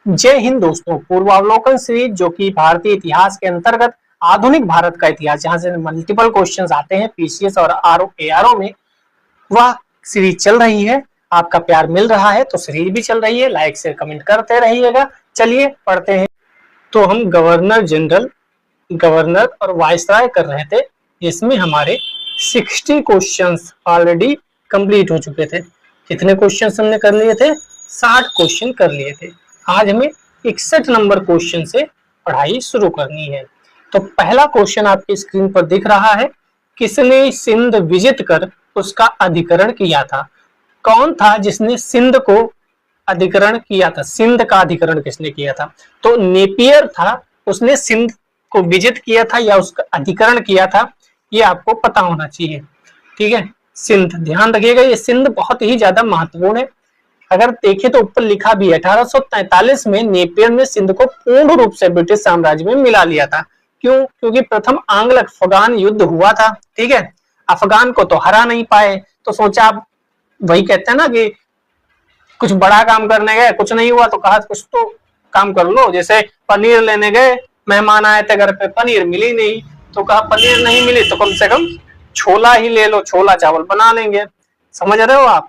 जय हिंद दोस्तों। पूर्वावलोकन सीरीज जो कि भारतीय इतिहास के अंतर्गत आधुनिक भारत का इतिहास, जहां से मल्टीपल क्वेश्चंस आते हैं पीसीएस और आरओ में, वह सीरीज चल रही है। आपका प्यार मिल रहा है तो सीरीज भी चल रही है। लाइक शेयर कमेंट करते रहिएगा। चलिए पढ़ते हैं। तो हम गवर्नर और वाइसराय कर रहे थे। इसमें हमारे 60 क्वेश्चंस ऑलरेडी कंप्लीट हो चुके थे। कितने क्वेश्चंस हमने कर लिए थे? 60 क्वेश्चन कर लिए थे। आज हमें 61 नंबर क्वेश्चन से पढ़ाई शुरू करनी है। तो पहला क्वेश्चन आपकी स्क्रीन पर दिख रहा है, किसने सिंध विजित कर उसका अधिकरण किया था? कौन था जिसने सिंध को अधिकरण किया था? सिंध का अधिकरण किसने किया था? तो नेपियर था, उसने सिंध को विजित किया था या उसका अधिकरण किया था, ये आपको पता होना चाहिए। ठीक है, सिंध ध्यान रखिएगा, ये सिंध बहुत ही ज्यादा महत्वपूर्ण है। अगर देखें तो ऊपर लिखा भी है 1843 में नेपियर ने सिंध को पूर्ण रूप से ब्रिटिश साम्राज्य में मिला लिया था। क्यों? क्योंकि प्रथम आंग्ल अफगान युद्ध हुआ था। ठीक है, अफगान को तो हरा नहीं पाए, तो सोचा, आप वही कहते हैं ना कि कुछ बड़ा काम करने गए, कुछ नहीं हुआ तो कहा कुछ तो काम कर लो। जैसे पनीर लेने गए, मेहमान आए थे घर पे, पनीर मिली नहीं तो कहा पनीर नहीं मिली तो कम से कम छोला ही ले लो, छोला चावल बना लेंगे। समझ रहे हो आप?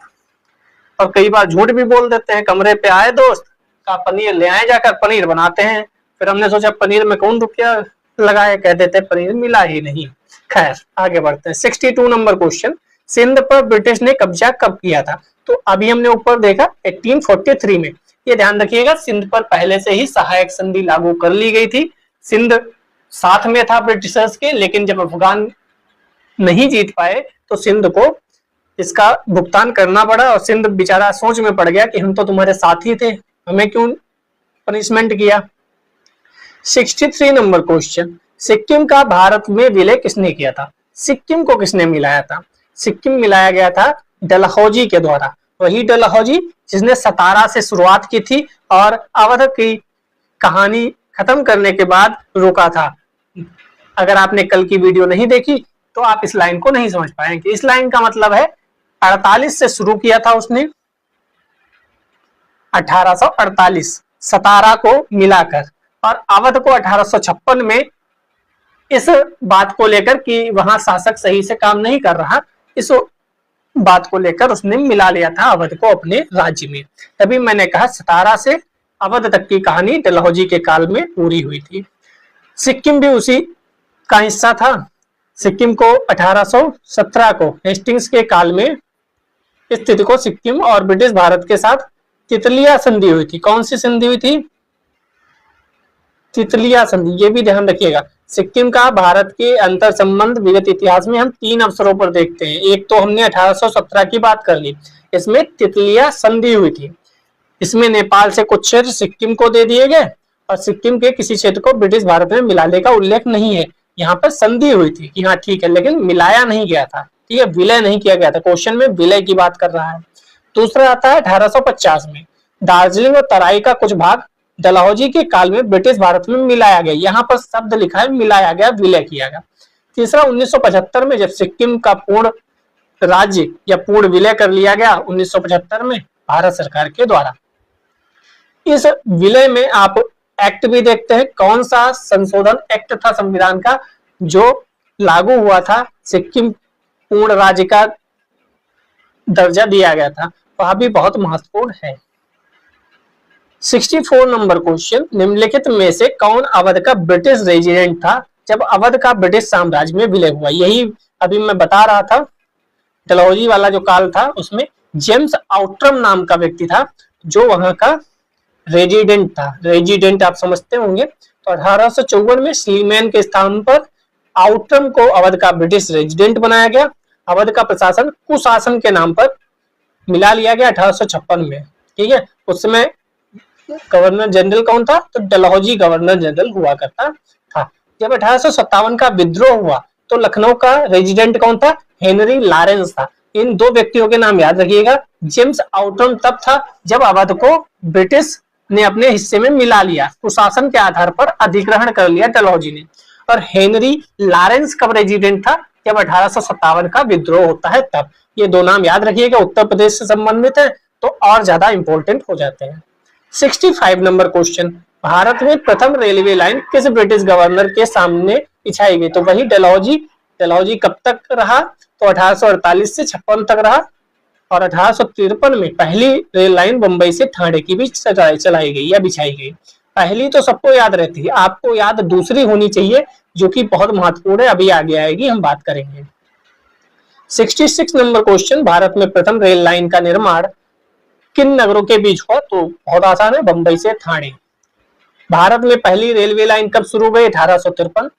और कई बार झूठ भी बोल देते हैं। कमरे पे आए दोस्त, कहा पनीर ले आए, जाकर पनीर बनाते हैं। फिर हमने सोचा पनीर में कौन रुपया लगाए, कह देते पनीर मिला ही नहीं। खैर आगे बढ़ते हैं। 62 नंबर क्वेश्चन, सिंध पर ब्रिटिश ने कब्जा कब किया था? तो अभी हमने ऊपर देखा 1843 में। ये ध्यान रखिएगा, सिंध पर पहले से ही सहायक संधि लागू कर ली गई थी। सिंध साथ में था ब्रिटिशर्स के, लेकिन जब अफगान नहीं जीत पाए तो सिंध को इसका भुगतान करना पड़ा और सिंध बेचारा सोच में पड़ गया कि हम तो तुम्हारे साथी थे, हमें क्यों पनिशमेंट किया। 63 नंबर क्वेश्चन, सिक्किम का भारत में विलय किसने किया था? सिक्किम को किसने मिलाया था? सिक्किम मिलाया गया था डलहौजी के द्वारा। वही डलहौजी जिसने सतारा से शुरुआत की थी और अवध की कहानी खत्म करने के बाद रोका था। अगर आपने कल की वीडियो नहीं देखी तो आप इस लाइन को नहीं समझ पाएंगे। इस लाइन का मतलब है 48 से शुरू किया था उसने, 1848 सतारा को मिलाकर, और अवध को 1856 में, इस बात को लेकर कि वहां शासक सही से काम नहीं कर रहा, इस बात को लेकर उसने मिला लिया था अवध को अपने राज्य में। तभी मैंने कहा सतारा से अवध तक की कहानी डलहौजी के काल में पूरी हुई थी। सिक्किम भी उसी का हिस्सा था। सिक्किम को 1817 को हेस्टिंग्स के काल में स्थिति को सिक्किम और ब्रिटिश भारत के साथ तितलिया संधि हुई थी। कौन सी संधि हुई थी? तितलिया संधि। ये भी ध्यान रखिएगा, सिक्किम का भारत के अंतर संबंध विगत इतिहास में हम 3 अवसरों पर देखते हैं। एक तो हमने 1817 की बात कर ली, इसमें तितलिया संधि हुई थी। इसमें नेपाल से कुछ क्षेत्र सिक्किम को दे दिए गए और सिक्किम के किसी क्षेत्र को ब्रिटिश भारत में मिलाने का उल्लेख नहीं है। यहाँ पर संधि हुई थी कि हाँ ठीक है, लेकिन मिलाया नहीं गया था। ठीक है, विलय नहीं किया गया था। क्वेश्चन में विलय की बात कर रहा है। दूसरा आता है 1850 में दार्जिलिंग और तराई का कुछ भाग डलहौजी के काल में ब्रिटिश भारत में मिलाया गया। यहाँ पर शब्द लिखा है मिलाया गया, विलय किया गया। तीसरा 1975 में जब सिक्किम का पूर्ण राज्य या पूर्ण विलय कर लिया गया 1975 में भारत सरकार के द्वारा। इस विलय में आप एक्ट भी देखते हैं, कौन सा संशोधन एक्ट था संविधान का जो लागू हुआ था, सिक्किम पूर्ण राज्य का दर्जा दिया गया था, वह भी बहुत महत्वपूर्ण है। 64 नंबर क्वेश्चन, निम्नलिखित में से कौन अवध का ब्रिटिश रेजिडेंट था जब अवध का ब्रिटिश साम्राज्य में विलय हुआ? यही अभी मैं बता रहा था, डलहौजी वाला जो काल था उसमें जेम्स आउट्रम नाम का व्यक्ति था जो वहां का रेजिडेंट था। रेजिडेंट आप समझते होंगे। तो 1854 में स्लीमैन के स्थान पर आउट्रम को अवध का ब्रिटिश रेजिडेंट बनाया गया। अवध का प्रशासन कुशासन के नाम पर मिला लिया गया 1856 में। ठीक है, उस समय गवर्नर जनरल कौन था? तो डलहौजी गवर्नर जनरल हुआ करता था। जब 1857 का विद्रोह हुआ तो लखनऊ का रेजिडेंट कौन था? हेनरी लॉरेंस था। इन दो व्यक्तियों के नाम याद रखिएगा। जेम्स आउट्रम तब था जब अवध को ब्रिटिश ने अपने हिस्से में मिला लिया, कुशासन के आधार पर अधिग्रहण कर लिया डलहौजी ने। और हेनरी लॉरेंस कब रेजिडेंट था? जब 1857 का विद्रोह होता है तब। ये दो नाम याद रखिएगा, उत्तर प्रदेश से संबंधित है तो और ज्यादा इंपॉर्टेंट हो जाते हैं। 65 नंबर क्वेश्चन, भारत में प्रथम रेलवे लाइन किस ब्रिटिश गवर्नर के सामने बिछाई गई? तो वही डलहौजी। डलहौजी कब तक रहा? तो 1848 से 56 तक रहा। और 1853 में पहली रेल लाइन बंबई से ठाणे की भी चलाई गई या बिछाई गई। पहली तो सबको याद रहती है, आपको याद दूसरी होनी चाहिए जो कि बहुत महत्वपूर्ण है, अभी आगे आएगी, हम बात करेंगे। 66 नंबर क्वेश्चन, भारत में प्रथम रेल लाइन का निर्माण किन नगरों के बीच हुआ? तो बहुत आसान है, बंबई से ठाणे। भारत में पहली रेलवे लाइन कब शुरू हुई? 1853।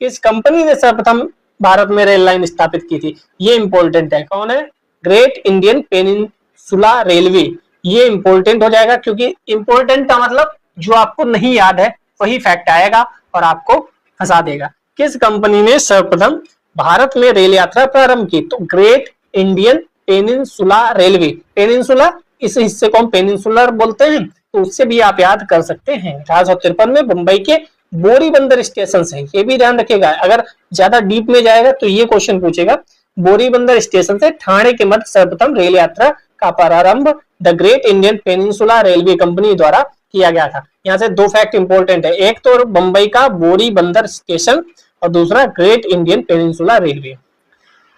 किस कंपनी ने सर्वप्रथम भारत में रेल लाइन स्थापित की थी? ये इंपॉर्टेंट है, कौन है? Great Indian peninsula railway. ये इंपॉर्टेंट हो जाएगा क्योंकि इंपॉर्टेंट का मतलब जो आपको नहीं याद है वही फैक्ट आएगा और आपको फंसा देगा। किस कंपनी ने सर्वप्रथम भारत में रेल यात्रा प्रारंभ की? तो great Indian peninsula railway. Peninsula, इस हिस्से को हम पेनिनसुलर बोलते हैं, तो उससे भी आप याद कर सकते हैं। 1853 में मुंबई के बोरीबंदर स्टेशन से, ये भी ध्यान रखिएगा, अगर ज्यादा डीप में जाएगा तो ये क्वेश्चन पूछेगा। बोरीबंदर स्टेशन से ठाणे के मध्य सर्वप्रथम रेल यात्रा का प्रारंभ the great Indian peninsula railway company द्वारा किया गया था। यहाँ से दो फैक्ट इंपॉर्टेंट है, एक तो मुंबई का बोरीबंदर स्टेशन और दूसरा great Indian peninsula railway.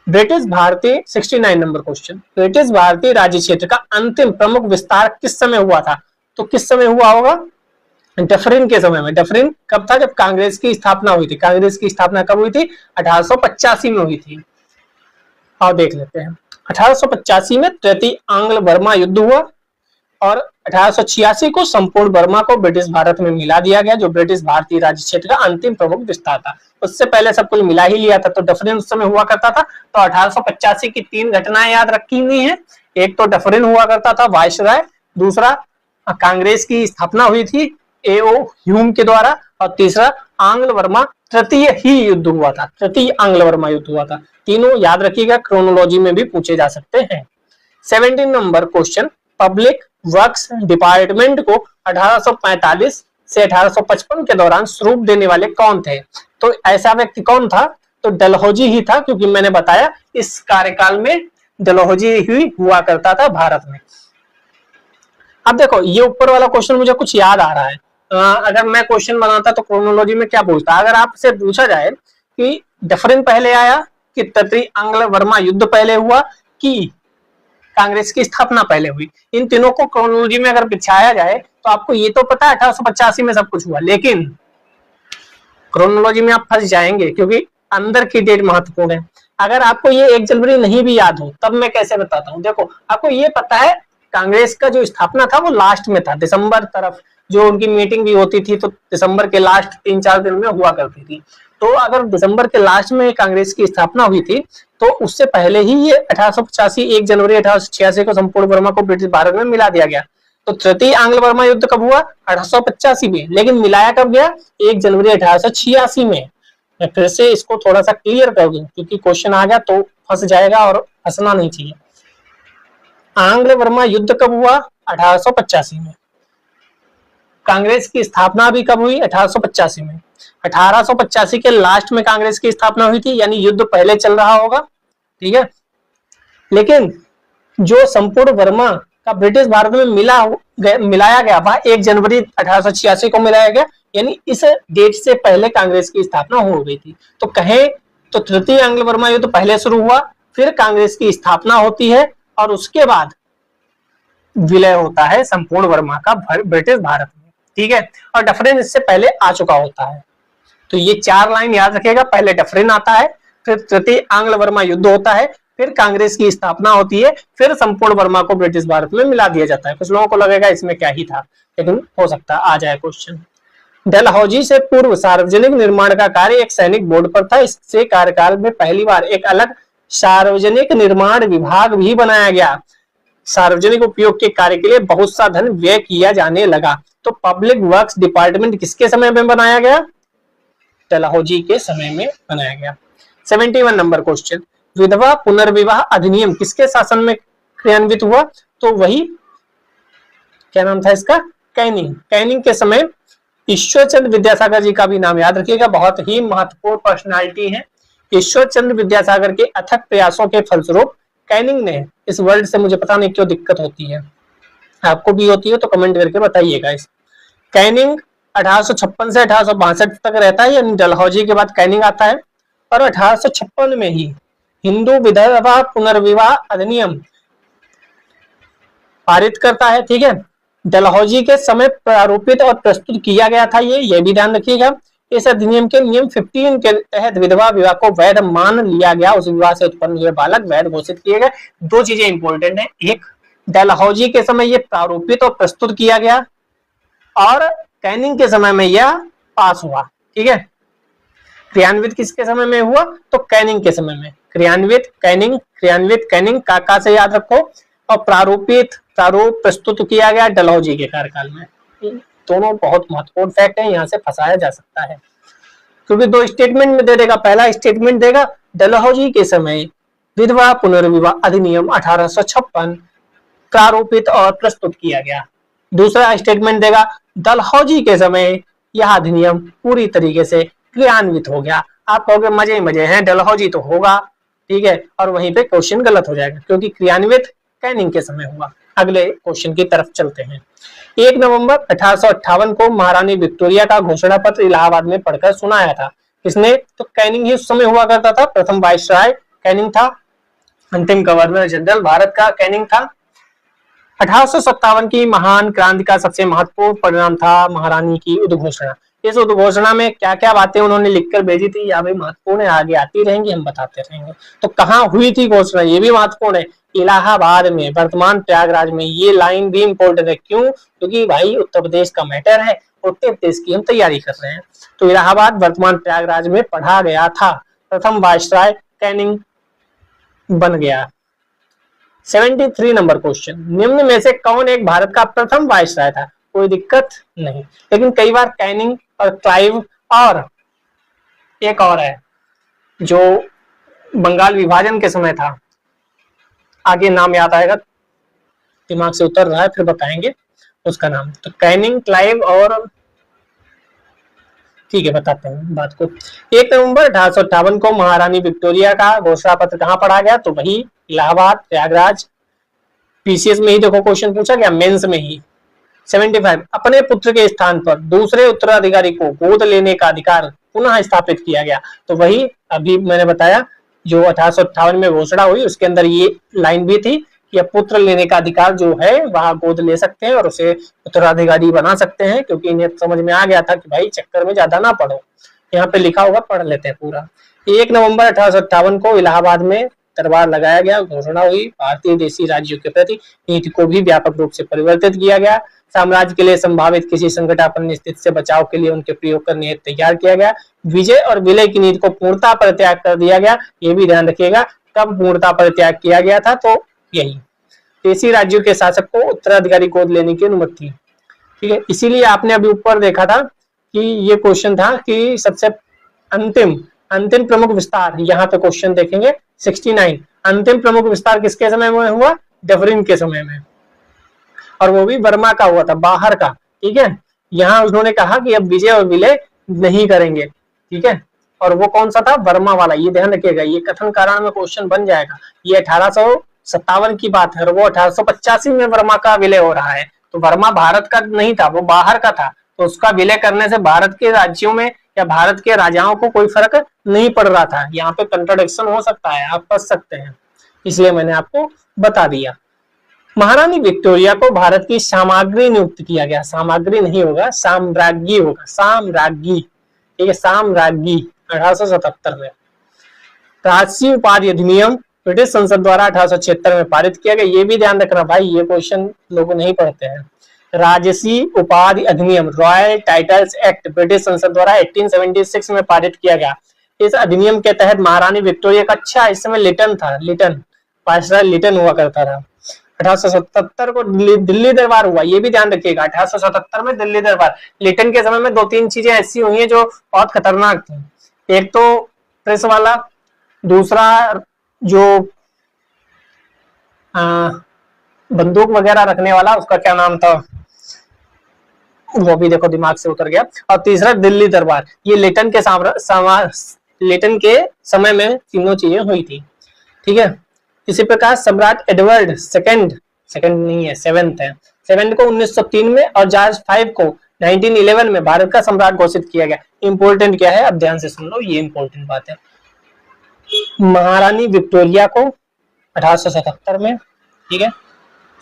British भारतीय 69 नंबर क्वेश्चन, ब्रिटिश भारतीय राज्य क्षेत्र का अंतिम प्रमुख विस्तार किस समय हुआ था? तो किस समय हुआ होगा? डफरिन के समय में। डफरिन कब था? जब कांग्रेस की स्थापना हुई थी। कांग्रेस की स्थापना कब हुई थी? 1885 में हुई थी। और देख लेते हैं, 1885 में तृतीय आंग्ल बर्मा युद्ध हुआ और 1886 को संपूर्ण बर्मा को ब्रिटिश भारत में मिला दिया गया, जो ब्रिटिश भारतीय राज्य क्षेत्र का अंतिम प्रमुख विस्तार था। उससे पहले सब कुछ मिला ही लिया था, तो डफरिन उस समय हुआ करता था। तो 1885 की 3 घटनाएं याद रखी हुई हैं। एक तो डफरिन हुआ करता था वायसराय, दूसरा कांग्रेस की स्थापना हुई थी A.O. ह्यूम के द्वारा, और तीसरा आंग्ल बर्मा तृतीय ही युद्ध हुआ था, तृतीय आंग्ल बर्मा युद्ध हुआ था। तीनों याद रखिएगा, क्रोनोलॉजी में भी पूछे जा सकते हैं। 17 number question, public works department को 1845 से 1855 के दौरान स्वरूप देने वाले कौन थे? तो ऐसा व्यक्ति कौन था? तो डलहौजी ही था, क्योंकि मैंने बताया इस कार्यकाल में डलहौजी ही हुआ करता था भारत में। अब देखो, ये ऊपर वाला क्वेश्चन मुझे कुछ याद आ रहा है। अगर मैं क्वेश्चन बनाता तो क्रोनोलॉजी में क्या बोलता? अगर आपसे पूछा जाए कि डफरिन पहले आया, कि तृतीय आंग्ल बर्मा युद्ध पहले हुआ, कि कांग्रेस की स्थापना पहले हुई, इन तीनों को क्रोनोलॉजी में अगर बिछाया जाए तो आपको ये तो पता है 1885 में सब कुछ हुआ, लेकिन क्रोनोलॉजी में आप फंस जाएंगे क्योंकि अंदर की डेट महत्वपूर्ण है। अगर आपको ये 1 जनवरी नहीं भी याद हो तब मैं कैसे बताता हूँ। देखो, आपको ये पता है कांग्रेस का जो स्थापना था वो लास्ट में था, दिसंबर तरफ जो उनकी मीटिंग भी होती थी तो दिसंबर के लास्ट 3-4 दिन में हुआ करती थी। तो अगर दिसंबर के लास्ट में कांग्रेस की स्थापना हुई थी तो उससे पहले ही ये 1885 1 जनवरी 1886 को संपूर्ण बर्मा को ब्रिटिश भारत में मिला दिया गया। तो तृतीय आंग्ल बर्मा युद्ध कब हुआ? 1885 में, लेकिन मिलाया कब गया? 1 जनवरी 1886 में। मैं फिर से इसको थोड़ा सा क्लियर कर दूं क्योंकि क्वेश्चन आ गया तो फंस जाएगा और फंसना नहीं चाहिए। आंग्ल बर्मा युद्ध कब हुआ? 1885 में। कांग्रेस की स्थापना भी कब हुई? 1885 में। 1885 के लास्ट में कांग्रेस की स्थापना हुई थी, यानी युद्ध पहले चल रहा होगा, ठीक है। लेकिन जो संपूर्ण बर्मा का ब्रिटिश भारत में मिलाया गया वह 1 जनवरी 1886 को मिलाया गया, यानी इस डेट से पहले कांग्रेस की स्थापना हो गई थी। तो कहें तो तृतीय आंग्ल बर्मा युद्ध पहले शुरू हुआ, फिर कांग्रेस की स्थापना होती है और उसके बाद विलय होता है संपूर्ण बर्मा का ब्रिटिश भारत में, ठीक है। और डफरिन इससे पहले आ चुका होता है। तो ये 4 लाइन याद रखिएगा, पहले डफरिन आता है, फिर तृतीय आंग्ल बर्मा युद्ध होता है, फिर कांग्रेस की स्थापना होती है, फिर संपूर्ण बर्मा को ब्रिटिश भारत में मिला दिया जाता है। कुछ लोगों को लगेगा इसमें क्या ही था, लेकिन हो सकता है आ जाए क्वेश्चन। डलहौजी से पूर्व सार्वजनिक निर्माण का कार्य एक सैनिक बोर्ड पर था। इससे कार्यकाल में पहली बार एक अलग सार्वजनिक निर्माण विभाग भी बनाया गया। सार्वजनिक उपयोग के कार्य के लिए बहुत सा धन व्यय किया जाने लगा। तो पब्लिक वर्क्स डिपार्टमेंट किसके समय में बनाया गया? डलहौजी के समय में बनाया गया। 71 नंबर क्वेश्चन, विधवा पुनर्विवाह अधिनियम किसके शासन में क्रियान्वित हुआ? तो वही क्या नाम था इसका? कैनिंग। कैनिंग के समय ईश्वरचंद्र विद्यासागर जी का भी नाम याद रखिएगा, बहुत ही महत्वपूर्ण पर्सनालिटी है। ईश्वरचंद्र विद्यासागर के अथक प्रयासों के फलस्वरूप कैनिंग ने, इस वर्ड से मुझे पता नहीं क्यों दिक्कत होती है, आपको भी होती है तो कमेंट करके बताइएगा। इस कैनिंग 1856 से 1862 तक रहता है, यानी डलहौजी के बाद कैनिंग आता है। और 1856 में ही हिंदू विधवा पुनर्विवाह अधिनियम पारित करता है। ठीक है, डलहौजी के समय प्रारूपित और प्रस्तुत किया गया था ये भी ध्यान रखिएगा। इस अधिनियम के नियम 15 के तहत विधवा विवाह को वैध मान लिया गया, उस विवाह से उत्पन्न हुए बालक वैध घोषित किए गए। दो चीजें इंपॉर्टेंट है, एक डलहौजी के समय ये प्रारूपित और प्रस्तुत किया गया, और कैनिंग के समय में यह पास हुआ। ठीक है, क्रियान्वित किसके समय में हुआ, तो कैनिंग के समय में। क्रियान्वित कैनिंग काका से याद रखो, और प्रारूप प्रस्तुत किया गया डलहौजी के कार्यकाल में। दोनों बहुत महत्वपूर्ण फैक्ट है, यहाँ से फंसाया जा सकता है क्योंकि दो स्टेटमेंट में दे देगा। पहला स्टेटमेंट देगा डलहौजी के समय विधवा पुनर्विवाह अधिनियम 1856 प्रारूपित और प्रस्तुत किया गया। दूसरा स्टेटमेंट देगा डलहौजी के समय यह अधिनियम पूरी तरीके से क्रियान्वित हो गया। आप कहोगे मजे ही मजे हैं, डलहौजी तो होगा, ठीक है, और वहीं पे क्वेश्चन गलत हो जाएगा क्योंकि क्रियान्वित कैनिंग के समय हुआ। अगले क्वेश्चन की तरफ चलते हैं। 1 नवंबर 1858 को महारानी विक्टोरिया का घोषणा पत्र इलाहाबाद में पढ़कर सुनाया था। इसने तो कैनिंग ही उस समय हुआ करता था, प्रथम वाइसराय कैनिंग था, अंतिम गवर्नर जनरल भारत का कैनिंग था। 1857 की महान क्रांति का सबसे महत्वपूर्ण परिणाम था महारानी की उद्घोषणा। इस उद्घोषणा में क्या क्या बातें उन्होंने लिखकर भेजी थी, यह भी महत्वपूर्ण है, आगे आती रहेंगी, हम बताते रहेंगे। तो कहाँ हुई थी घोषणा, ये भी महत्वपूर्ण है, इलाहाबाद में, वर्तमान प्रयागराज में। ये लाइन भी इंपॉर्टेंट है, क्यों, क्योंकि भाई उत्तर प्रदेश का मैटर है, उत्तर प्रदेश की हम तैयारी कर रहे हैं। तो इलाहाबाद वर्तमान प्रयागराज में पढ़ा गया था, प्रथम वाइसराय कैनिंग बन गया। 73 नंबर क्वेश्चन, निम्न में से कौन एक भारत का प्रथम वाइसराय था। कोई दिक्कत नहीं, लेकिन कई बार कैनिंग और क्लाइव और एक और है जो बंगाल विभाजन के समय था, आगे नाम याद आएगा, दिमाग से उतर रहा है, फिर बताएंगे उसका नाम। तो कैनिंग, क्लाइव और, ठीक है बताते हैं बात को। 1 नवंबर 1858 को महारानी विक्टोरिया का घोषणा पत्र कहाँ पढ़ा गया, तो वही इलाहाबाद, प्रयागराज। पीसीएस में ही देखो क्वेश्चन पूछा गया, मेंस में ही। 75 अपने पुत्र के स्थान पर दूसरे उत्तराधिकारी को गोद लेने का अधिकार पुनः स्थापित किया गया। तो वही अभी मैंने बताया जो 1858 में घोषणा हुई, उसके अंदर ये लाइन भी थी कि अब पुत्र लेने का अधिकार जो है वहां गोद ले सकते हैं और उसे उत्तराधिकारी बना सकते हैं, क्योंकि इन्हें समझ में आ गया था कि भाई चक्कर में ज्यादा ना पढ़ो, यहाँ पे लिखा होगा पढ़ लेते हैं पूरा। 1 नवंबर 1858 को इलाहाबाद में दरबार लगाया गया, घोषणा हुई, भारतीय देशी राज्यों के प्रति नीति को भी व्यापक रूप से परिवर्तित किया गया, साम्राज्य के लिए संभावित किसी संकटापन्न स्थिति से बचाव के लिए उनके प्रयोग का नीति तैयार किया गया, विजय और विलय की नीति को पूर्णता परित्याग कर दिया गया। ये भी ध्यान रखिएगा कब पूर्णता परित्याग किया गया था, तो यही देशी राज्यों के शासक को उत्तराधिकारी गोद लेने की अनुमति थी। ठीक है, इसीलिए आपने अभी ऊपर देखा था कि ये क्वेश्चन था कि सबसे अंतिम प्रमुख विस्तार, यहाँ पे क्वेश्चन देखेंगे 69, अंतिम प्रमुख विस्तार किसके समय में हुआ, डफरिन के समय में, और वो भी बर्मा का हुआ था, बाहर का। ठीक है, यहाँ उन्होंने कहा कि अब विजय और विलय नहीं करेंगे। ठीक है, और वो कौन सा था, बर्मा वाला, ये ध्यान रखिएगा, ये कथन कारण में क्वेश्चन बन जाएगा। ये 1857 की बात है और वो 1885 में बर्मा का विलय हो रहा है। तो बर्मा भारत का नहीं था, वो बाहर का था, तो उसका विलय करने से भारत के राज्यों में या भारत के राजाओं को कोई फर्क नहीं पड़ रहा था। यहाँ पे कंट्राडिक्शन हो सकता है, आप फंस सकते हैं, इसलिए मैंने आपको बता दिया। महारानी विक्टोरिया को भारत की साम्राज्ञी नियुक्त किया गया, सामग्री नहीं होगा, साम्राज्ञी होगा, साम्राज्ञी। ठीक है, साम्राज्ञी 1877 में। राजसी उपाधि अधिनियम ब्रिटिश संसद द्वारा 1876 में पारित किया गया। ये भी ध्यान रखना भाई, ये क्वेश्चन लोग नहीं पढ़ते हैं। राजसी उपाधि अधिनियम, रॉयल टाइटल्स एक्ट, ब्रिटिश संसद द्वारा 1876 में पारित किया गया। इस अधिनियम के तहत महारानी विक्टोरिया का अच्छा इस समय लिटन था, लिटन हुआ करता था। 1877 को दिल्ली दरबार हुआ, ये भी ध्यान रखिएगा, 1877 में दिल्ली दरबार। लिटन के समय में 2-3 चीजें ऐसी हुई हैं जो बहुत खतरनाक थी। एक तो प्रेस वाला, दूसरा जो बंदूक वगैरह रखने वाला, उसका क्या नाम था, वो भी देखो दिमाग से उतर गया, और तीसरा दिल्ली दरबार। ये लिटन के समय में तीनों चीजें हुई थी। ठीक है, इसी प्रकार सम्राट एडवर्ड सेकंड नहीं है, 7th है, 7 को 1903 में और जॉर्ज 5 को 1911 में भारत का सम्राट घोषित किया गया। इंपॉर्टेंट क्या है, अब ध्यान से सुन लो, ये इंपॉर्टेंट बात है। महारानी विक्टोरिया को 1877 में, ठीक है,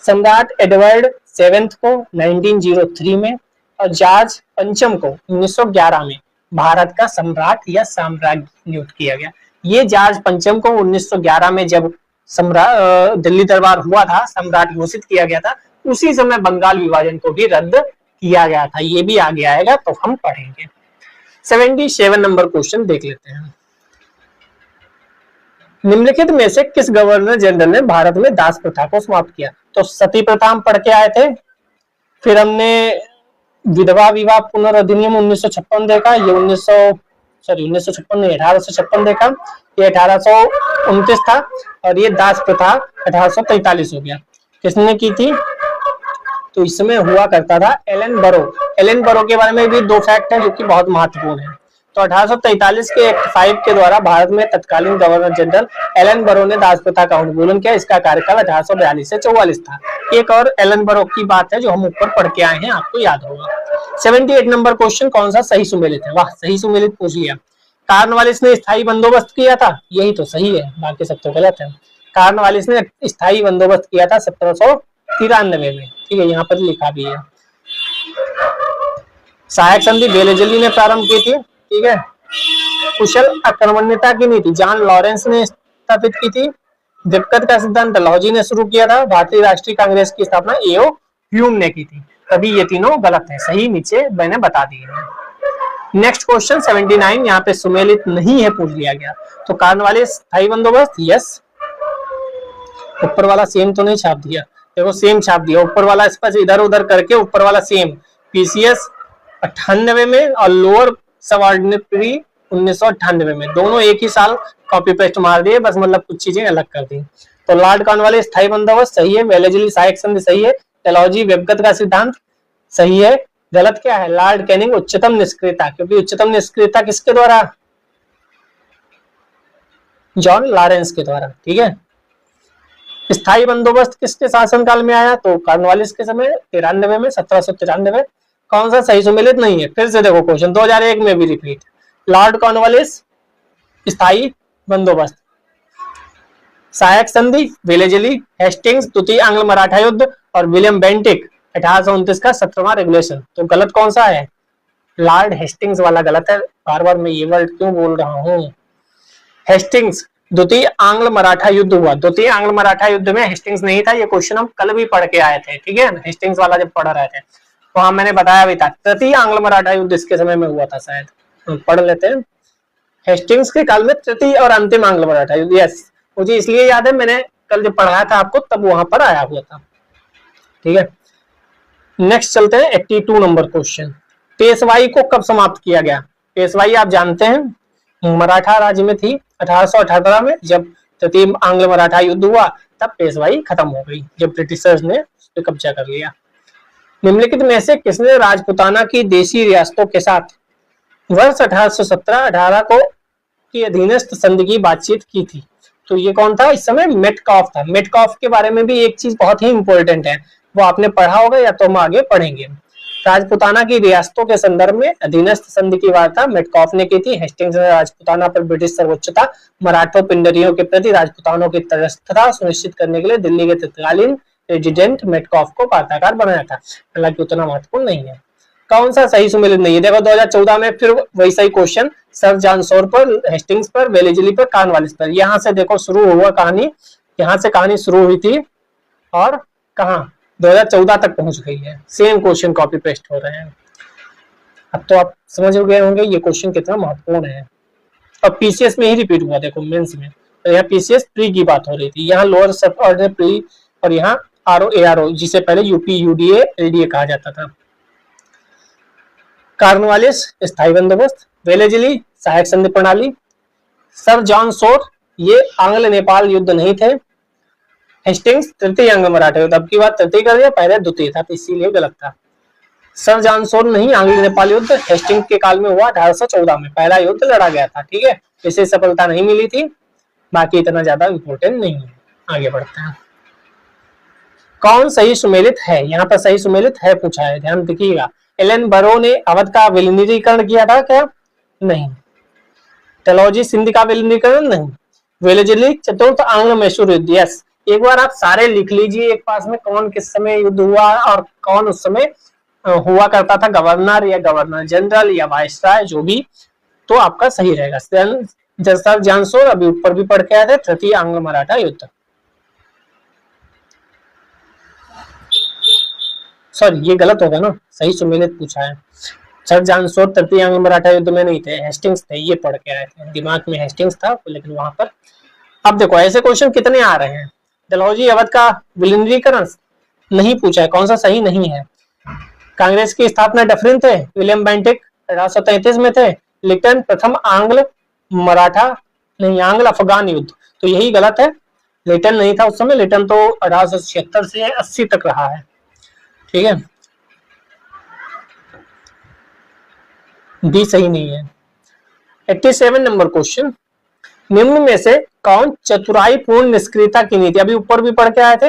सम्राट एडवर्ड 7 को 1903 में और जॉर्ज पंचम को 1911 में भारत का सम्राट या साम्राज्य नियुक्त किया गया। ये जॉर्ज पंचम को 1911 में जब सम्राट दिल्ली दरबार हुआ था, सम्राट घोषित किया गया था, उसी समय बंगाल विभाजन को भी रद्द किया गया था। ये भी आगे आएगा तो हम पढ़ेंगे। 77 नंबर क्वेश्चन देख लेते हैं। निम्नलिखित में से किस गवर्नर जनरल ने भारत में दास प्रथा को समाप्त किया? तो सती प्रथा हम पढ़ के आए थे, फिर हमने विधवा विवाह पुनर्अधिनियम 1956 देखा, ये 1956 नहीं 1856 देखा, ये 1829 था, और ये दास प्रथा 1843 हो गया। किसने की थी? तो इसमें हुआ करता था एलन बरो। एलन बरो के बारे में भी दो फैक्ट है जो कि बहुत महत्वपूर्ण है। तो 1843 के एक्ट 5 के द्वारा भारत में तत्कालीन गवर्नर जनरल एलन बरो ने दास प्रथा का उन्मूलन किया। इसका कार्यकाल 1842 से 44 था। एक और एलन बरो की बात है जो हम ऊपर पढ़ के आए हैं, आपको याद होगा। 78 नंबर क्वेश्चन कौन सा सही सुमेलित है? वाह, सही सुमेलित पूछ लिया। कॉर्नवालिस ने स्थायी बंदोबस्त किया था, यही तो सही है, बाकी सब तो गलत है। कॉर्नवालिस ने स्थायी बंदोबस्त किया था 1793 में, ठीक है, यहाँ पर लिखा भी है। सहायक संधि वेलेजली ने प्रारंभ की थी, ठीक है। कुशल आक्रमण्यता की नीति जॉन लॉरेंस ने स्थापित की थी। दिक्कत का सिद्धांत डलहौजी ने शुरू किया था। भारतीय राष्ट्रीय कांग्रेस की स्थापना एओ ह्यूम ने की थी। तभी ये तीनों गलत है, सही नीचे मैंने बता दिए हैं। नेक्स्ट क्वेश्चन 79, यहाँ पे सुमेलित नहीं है पूछ लिया गया। तो कॉर्नवालिस स्थायी बंदोबस्त, यस। ऊपर वाला सेम तो नहीं छाप दिया, देखो सेम छाप दिया, ऊपर वाला इस पर इधर उधर करके ऊपर वाला सेम। पीसीएस 98 में और लोअर सबऑर्डिनेटरी 1998 में, दोनों एक ही साल कॉपी पेस्ट मार दिए, बस मतलब कुछ चीजें अलग कर दी। तो लॉर्ड कॉर्नवालिस स्थायी बंदोबस्त सही है। वेलेजली सहायक संधि सही है। डलहौजी व्यवगत का सिद्धांत सही है। गलत क्या है? लॉर्ड कैनिंग उच्चतम निष्क्रियता, क्योंकि उच्चतम निष्क्रियता किसके द्वारा? जॉन लॉरेंस के द्वारा, ठीक है। स्थायी बंदोबस्त किसके शासनकाल में आया? तो कॉर्नवालिस के समय 93 में, 1793। कौन सा सही सुमेलित नहीं है? फिर से देखो क्वेश्चन 2001 में भी रिपीट। लॉर्ड कॉर्नवालिस स्थायी बंदोबस्त, सहायक संधि वेलेजली, हेस्टिंग्स द्वितीय आंग्ल मराठा युद्ध और विलियम बेंटिक 1829 का 17वां रेगुलेशन। तो गलत कौन सा है? लॉर्ड हेस्टिंग्स वाला गलत है। बार बार मैं ये वर्ड क्यों बोल रहा हूँ? हेस्टिंग्स द्वितीय आंग्ल मराठा युद्ध हुआ। द्वितीय आंग्ल मराठा युद्ध में हेस्टिंग्स नहीं था। ये क्वेश्चन हम कल भी पढ़ के आए थे, ठीक है। हेस्टिंग्स वाला जब पढ़ रहे थे तो हाँ मैंने बताया भी था। तृतीय आंग्ल मराठा युद्ध इसके समय में हुआ था, शायद पढ़ लेते हैं। हेस्टिंग्स के काल में तृतीय और अंतिम आंग्ल मराठा युद्ध, यस, मुझे इसलिए याद है, मैंने कल जब पढ़ाया था आपको तब वहां पर आया हुआ था, ठीक है। नेक्स्ट चलते हैं 82 नंबर क्वेश्चन। पेशवाई को कब समाप्त किया गया? पेशवाई आप जानते हैं मराठा राज्य में थी। 1818 में जब तृतीय आंग्ल मराठा युद्ध हुआ तब पेशवाई खत्म हो गई, जब ब्रिटिशर्स ने उस पर कब्जा कर लिया। निम्नलिखित में से किसने राजपुताना की देशी रियासतों के साथ वर्ष 1817-18 को की अधीनस्थ संधि की बातचीत की थी? तो ये कौन था? इस समय मेटकॉफ था। मेटकॉफ के बारे में भी एक चीज बहुत ही इंपॉर्टेंट है, वो आपने पढ़ा होगा या तो हम आगे पढ़ेंगे। राजपुताना की रियासतों के संदर्भ में अधीनस्थ संधि की वार्ता मेटकॉफ ने की थी। हेस्टिंग्स ने राजपुताना पर ब्रिटिश सर्वोच्चता, मराठों पिंडरियों के प्रति राजपुतानों की तटस्थता सुनिश्चित करने के लिए दिल्ली के तत्कालीन रेजिडेंट मेटकॉफ को वार्ताकार बनाया था। हालांकि उतना महत्वपूर्ण नहीं है। कौन सा सही सुमेलित नहीं है? देखो 2014 में फिर वैसा ही क्वेश्चन, सर जॉन शोर पर, हेस्टिंग्स पर, वेलेजली पर, कॉर्नवालिस पर। यहाँ से देखो शुरू हुआ कहानी, यहाँ से कहानी शुरू हुई थी और कहाँ 2014 तक पहुंच गई है। सेम क्वेश्चन कॉपी पेस्ट हो रहे हैं। अब तो आप समझ गए होंगे ये क्वेश्चन कितना महत्वपूर्ण है। और पीसीएस में ही रिपीट हुआ, देखो मेंस में। तो यहाँ पीसीएस प्री की बात हो रही थी, यहाँ लोअर सब ऑर्डिनरी प्री, और यहाँ आरओ एआरओ, जिसे पहले यूपी यूडीए एलडीए कहा जाता था। कॉर्नवालिस स्थायी बंदोबस्त, वेलेजली सहायक संधि प्रणाली, सर जॉन शोर ये आंग्ल नेपाल युद्ध नहीं थे, हेस्टिंग्स तृतीय आंग्ल मराठा युद्ध। अब की बात तृतीय कर दिया, पहले द्वितीय था तो इसीलिए गलत था। सर जॉन शोर नहीं आंग्ल नेपाल युद्ध, हेस्टिंग्स के काल में हुआ 1814 में, पहला युद्ध लड़ा गया था, ठीक है। इसे सफलता नहीं मिली थी, बाकी इतना ज्यादा इंपॉर्टेंट नहीं है। आगे बढ़ते हैं। कौन सही सुमेलित है, यहाँ पर सही सुमेलित है पूछा है, ध्यान देखिएगा। एलन बरो ने अवध का विलीनीकरण किया था क्या? नहीं। डलहौजी सिंध का विलीनीकरण? नहीं। वेलेजली चतुर्थ आंग्ल मैसूर युद्ध? यस। एक बार आप सारे लिख लीजिए एक पास में, कौन किस समय युद्ध हुआ और कौन उस समय हुआ करता था, गवर्नर या गवर्नर जनरल या वाइसराय, जो भी, तो आपका सही रहेगा। सर जानसोर अभी ऊपर भी पढ़ के आए थे, तृतीय आंग्ल मराठा युद्ध। सॉरी ये गलत होगा ना, सही सुमेलित पूछा है। सर जानसोर तृतीय आंग्ल मराठा युद्ध में नहीं थे, हेस्टिंग्स थे, ये पढ़ के आए थे, दिमाग में हेस्टिंग्स था लेकिन वहां पर। अब देखो ऐसे क्वेश्चन कितने आ रहे हैं। डलहौजी अवध का विलीनीकरण नहीं पूछा है, कौन सा सही नहीं है। कांग्रेस की स्थापना डफरिन थे, विलियम बेंटिक 1833 में थे। लिटन प्रथम आंग्ल मराठा नहीं, आंग्ल अफगान युद्ध, तो यही गलत है। लिटन नहीं था उस समय, लिटन तो 1876 से 80 तक रहा है। ठीक है, डी सही नहीं है। 87 नंबर क्वेश्चन, निम्न में से कौन चतुराई पूर्ण निष्क्रियता की नीति, अभी ऊपर भी पढ़ के आए थे,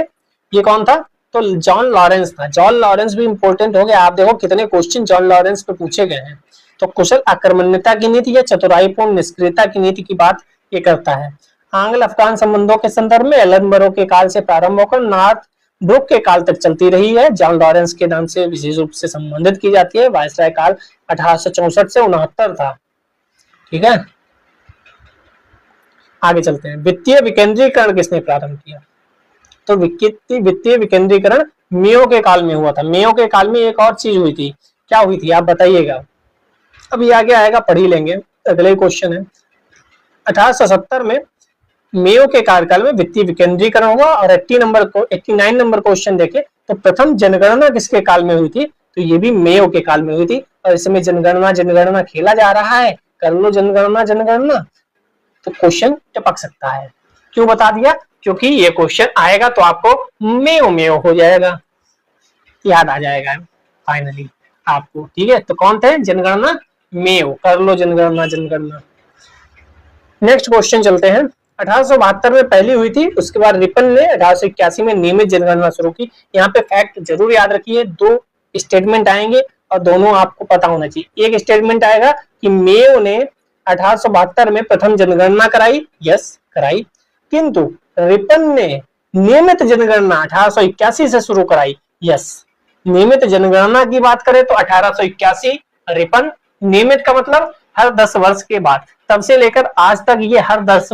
ये कौन था? तो जॉन लॉरेंस था। जॉन लॉरेंस भी इंपॉर्टेंट हो गया, आप देखो कितने क्वेश्चन जॉन लॉरेंस पे पूछे गए हैं। तो कुशल आक्रमण्यता की नीति या चतुराईपूर्ण निष्क्रियता की नीति की बात ये करता है। आंग्ल अफगान संबंधों के संदर्भ में एलन बरो के काल से प्रारंभ होकर नॉर्थ ब्रुक के काल तक चलती रही है। जॉन लॉरेंस के नाम से विशेष रूप से संबंधित की जाती है। वायसराय काल 1864 से 69 था। ठीक है, आगे चलते हैं। वित्तीय विकेंद्रीकरण किसने प्रारंभ किया? तो वित्तीय विकेंद्रीकरण मेयो के काल में हुआ था। मेयो के काल में एक और चीज हुई थी, क्या हुई थी आप बताइएगा? अभी आगे आएगा, पढ़ ही लेंगे, अगले क्वेश्चन है। 1870 में मेयो के कार्यकाल में वित्तीय विकेंद्रीकरण हुआ। और 89 नंबर क्वेश्चन देखे तो प्रथम जनगणना किसके काल में हुई थी? तो ये भी मेयो के काल में हुई थी। और इस समय जनगणना खेला जा रहा है, कर लो जनगणना, तो क्वेश्चन टपक सकता है। क्यों बता दिया? क्योंकि ये क्वेश्चन आएगा तो आपको मेयो हो जाएगा, याद आ जाएगा फाइनली आपको। ठीक है, तो कौन थे? जनगणना मेयो, कर लो जनगणना। नेक्स्ट क्वेश्चन चलते हैं। 1872 में पहली हुई थी, उसके बाद रिपन ने 1881 में नियमित जनगणना शुरू की। यहाँ पे फैक्ट जरूर याद रखिए, दो स्टेटमेंट आएंगे और दोनों आपको पता होना चाहिए। एक स्टेटमेंट आएगा कि मेयो ने 1872 में प्रथम जनगणना कराई, यस कराई, किंतु रिपन ने नियमित जनगणना 1881 से शुरू कराई, यस। नियमित जनगणना की बात करें तो 1881 रिपन, नियमित का मतलब हर 10 वर्ष के बाद, तब से लेकर आज तक ये हर 10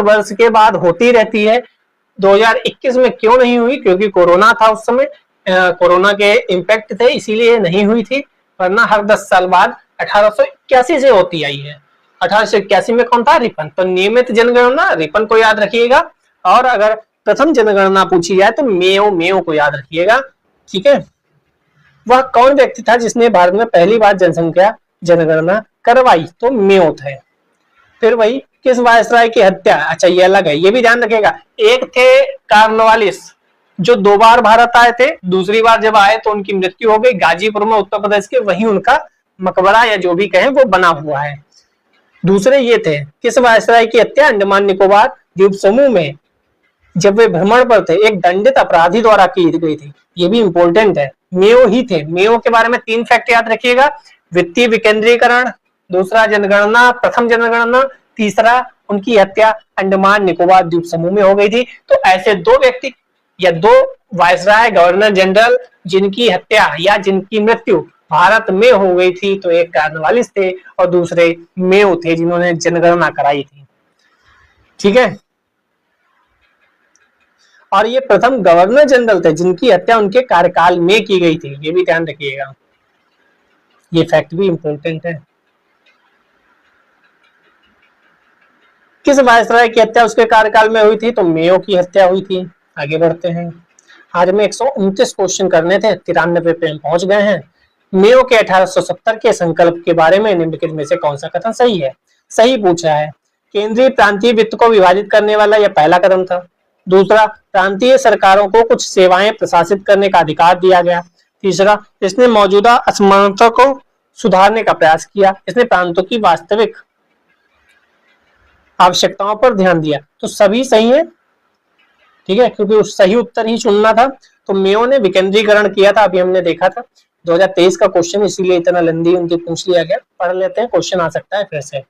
वर्ष के बाद होती रहती है। 2021 में क्यों नहीं हुई? क्योंकि कोरोना था उस समय, कोरोना के इम्पैक्ट थे, इसीलिए नहीं हुई थी, वरना हर 10 साल बाद 1881 से होती आई है। 1881 में कौन था? रिपन। तो नियमित जनगणना रिपन को याद रखिएगा, और अगर प्रथम जनगणना पूछी जाए तो मेयो को याद रखिएगा। ठीक है, वह कौन व्यक्ति था जिसने भारत में पहली बार जनसंख्या जनगणना करवाई? तो मेयो थे। फिर वही किस वायसराय की हत्या, अच्छा ये अलग है, ये भी ध्यान रखिएगा। एक थे कार्नवालिस जो 2 बार भारत आए थे, दूसरी बार जब आए तो उनकी मृत्यु हो गई गाजीपुर में, उत्तर प्रदेश के, वहीं उनका मकबरा या जो भी कहें वो बना हुआ है। दूसरे ये थे, किस वायसराय की हत्या? अंडमान निकोबार द्वीप समूह में जब वे भ्रमण पर थे एक दंडित अपराधी द्वारा की गई थी, ये भी इंपॉर्टेंट है। मेयो ही थे। मेयो के बारे में 3 फैक्ट याद रखिएगा, वित्तीय विकेंद्रीकरण, दूसरा जनगणना, प्रथम जनगणना, तीसरा उनकी हत्या अंडमान निकोबार द्वीप समूह में हो गई थी। तो ऐसे 2 व्यक्ति या 2 वायसराय गवर्नर जनरल जिनकी हत्या या जिनकी मृत्यु भारत में हो गई थी, तो एक कार्नवालिस थे और दूसरे मेयो थे जिन्होंने जनगणना कराई थी। ठीक है, और ये प्रथम गवर्नर जनरल थे जिनकी हत्या उनके कार्यकाल में की गई थी, ये भी ध्यान रखिएगा, ये फैक्ट भी इंपॉर्टेंट है। किस वायसराय की हत्या उसके कार्यकाल में हुई थी? तो मेयो की हत्या हुई थी। आगे बढ़ते हैं, आज में 129 क्वेश्चन करने थे, 93 पे हम पहुंच गए हैं। मेयो के 1870 के संकल्प के बारे में निम्नलिखित में से कौन सा कथन सही है? सही पूछा है। केंद्रीय प्रांतीय वित्त को विभाजित करने वाला यह पहला कदम था। दूसरा, प्रांतीय सरकारों को कुछ सेवाएं प्रशासित करने का अधिकार दिया गया। तीसरा, इसने मौजूदा असमानता को सुधारने का प्रयास किया। इसने प्रांतों की वास्तविक आवश्यकताओं पर ध्यान दिया। तो सभी सही है। ठीक है, क्योंकि उस सही उत्तर ही चुनना था। तो मेयो ने विकेंद्रीकरण किया था, अभी हमने देखा था 2023 का क्वेश्चन, इसीलिए इतना लंबी उनकी पूछ लिया गया। पढ़ लेते हैं, क्वेश्चन आ सकता है फिर से।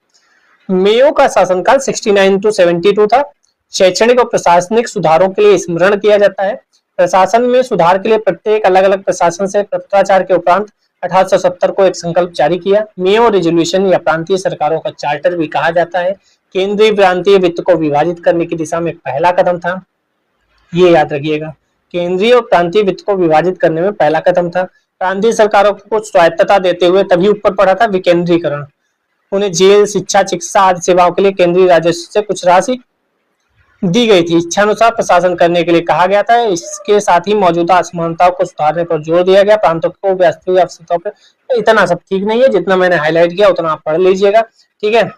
मेयो का शासनकाल 69 to 72 था। शैक्षणिक और प्रशासनिक सुधारों के लिए स्मरण किया जाता है। प्रशासन में सुधार के लिए प्रत्येक अलग अलग प्रशासन से पत्राचार के उपरांत 1870 को एक संकल्प जारी किया। मेयो रेजोल्यूशन या प्रांतीय सरकारों का चार्टर भी कहा जाता है। केंद्रीय प्रांतीय वित्त को विभाजित करने की दिशा में पहला कदम था, ये याद रखिएगा। केंद्रीय और प्रांतीय वित्त को विभाजित करने में पहला कदम था। प्रांतीय सरकारों को स्वायत्तता देते हुए तभी ऊपर पड़ा था विकेंद्रीकरण। उन्हें जेल, शिक्षा, चिकित्सा आदि सेवाओं के लिए केंद्रीय राजस्व से कुछ राशि दी गई थी। इच्छानुसार प्रशासन करने के लिए कहा गया था। इसके साथ ही मौजूदा असमानताओं को सुधारने पर जोर दिया गया। प्रांतों को वास्तविक आवश्यकताओं पर, इतना सब ठीक नहीं है, जितना मैंने हाईलाइट किया उतना आप पढ़ लीजिएगा, ठीक है।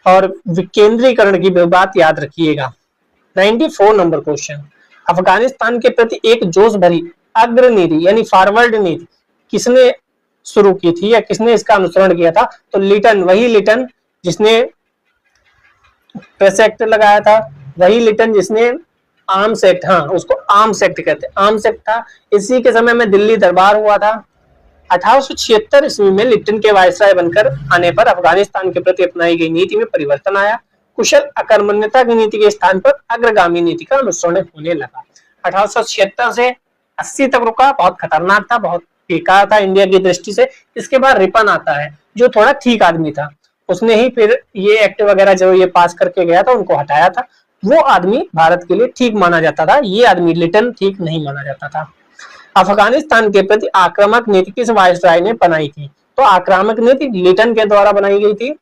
और विकेंद्रीकरण की बात याद रखिएगा। 94 नंबर क्वेश्चन, अफगानिस्तान के प्रति एक जोश भरी अग्रनीति यानी फॉरवर्ड नीति किसने शुरू की थी या किसने इसका अनुसरण किया था? तो लिटन, वही लिटन जिसने प्रेस एक्ट लगाया था, वही लिटन जिसने आर्म्स एक्ट, हाँ उसको आर्म्स एक्ट कहते हैं, आर्म्स एक्ट था। इसी के समय में दिल्ली दरबार हुआ था। 1876 ईस्वी में लिटन के वायसराय बनकर आने पर अफगानिस्तान के प्रति अपनाई गई नीति में परिवर्तन आया। कुशल अकर्मण्यता की नीति के स्थान पर अग्रगामी नीति का अनुसरण होने लगा। 1876 से 80 तक रुका, बहुत खतरनाक था, बहुत बेकार था इंडिया की दृष्टि से। इसके बाद रिपन आता है जो थोड़ा ठीक आदमी था, उसने ही फिर ये एक्ट वगैरह जो ये पास करके गया था उनको हटाया था। वो आदमी भारत के लिए ठीक माना जाता था, ये आदमी लिटन ठीक नहीं माना जाता था। अफगानिस्तान के प्रति आक्रामक नीति किस वायसराय ने बनाई थी? तो आक्रामक नीति लिटन के द्वारा बनाई गई थी।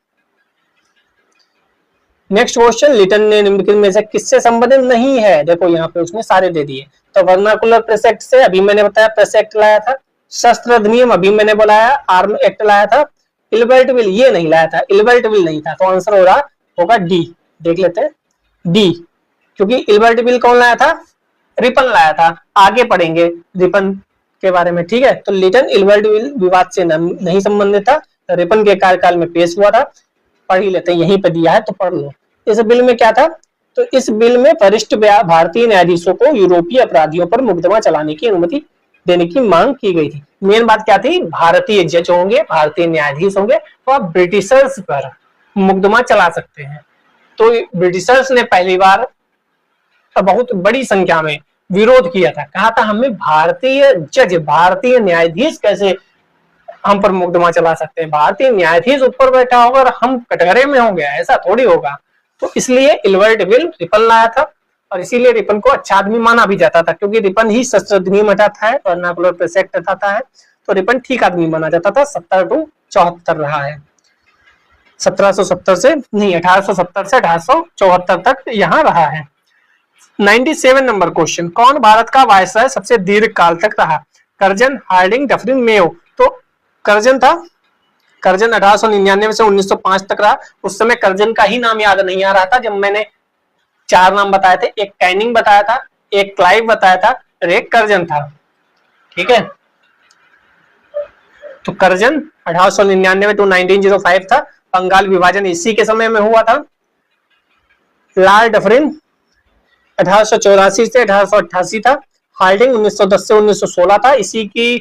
नेक्स्ट क्वेश्चन, लिटन ने निम्नलिखित में से किससे संबंधित नहीं है? देखो यहाँ पे उसने सारे दे दिए। तो वर्नाकुलर प्रेस एक्ट से, अभी मैंने बताया प्रेस एक्ट लाया था। शस्त्र अधिनियम, अभी मैंने बताया आर्म एक्ट लाया था। इलबर्ट विल, ये नहीं लाया था, इलबर्ट विल नहीं था, तो आंसर हो रहा होगा डी। देख लेते हैं डी, क्योंकि इलबर्ट विल कौन लाया था? रिपन लाया था। आगे पढ़ेंगे रिपन के बारे में, ठीक है। तो लिटन इलबर्ट विल विवाद से नहीं संबंधित था, रिपन के कार्यकाल में पेश हुआ था। पढ़ ही लेते हैं, यहीं पे दिया है तो पढ़ लो। इस बिल में क्या था? तो इस बिल में वरिष्ठ भारतीय न्यायाधीशों को यूरोपीय अपराधियों पर मुकदमा चलाने की अनुमति देने की मांग की गई थी। मेन बात क्या थी? भारतीय जज होंगे, भारतीय न्यायाधीश होंगे, तो आप ब्रिटिशर्स पर मुकदमा चला सकते हैं। तो ब्रिटिशर्स ने पहली बार बहुत बड़ी संख्या में विरोध किया था, कहा था हमें भारतीय जज, भारतीय न्यायाधीश कैसे हम पर मुकदमा चला सकते हैं? भारतीय न्यायाधीश ऊपर बैठा होगा और हम कटघरे में होंगे, ऐसा थोड़ी होगा। तो इसलिए इलबर्ट विल रिपन लाया था, और इसीलिए रिपन को अच्छा आदमी माना भी जाता था, क्योंकि रिपन ही शस्त्र अधिनियम हटाता है, वर्नाकुलर प्रेस एक्ट हटाता है, तो रिपन ठीक आदमी माना जाता था। 70 to 74 रहा है, 1770 से नहीं, 1870 से 1874 तक यहाँ रहा है। 97 नंबर क्वेश्चन, कौन भारत का वायसराय सबसे दीर्घ काल तक रहा? Curzon, Hardinge, Dufferin, Mayo. तो कर्जन था। कर्जन 1899 से 1905 तक रहा। उस समय कर्जन का ही नाम याद नहीं आ रहा था जब मैंने 4 नाम बताए थे, एक कैनिंग बताया था, एक क्लाइव बताया था और एक कर्जन था, ठीक है। तो कर्जन 1899 to 1905 था। बंगाल विभाजन इसी के समय में हुआ था। लॉर्ड डफरिन 1884 से 1888 था। हार्डिंग 1910 से 1916 था। इसी की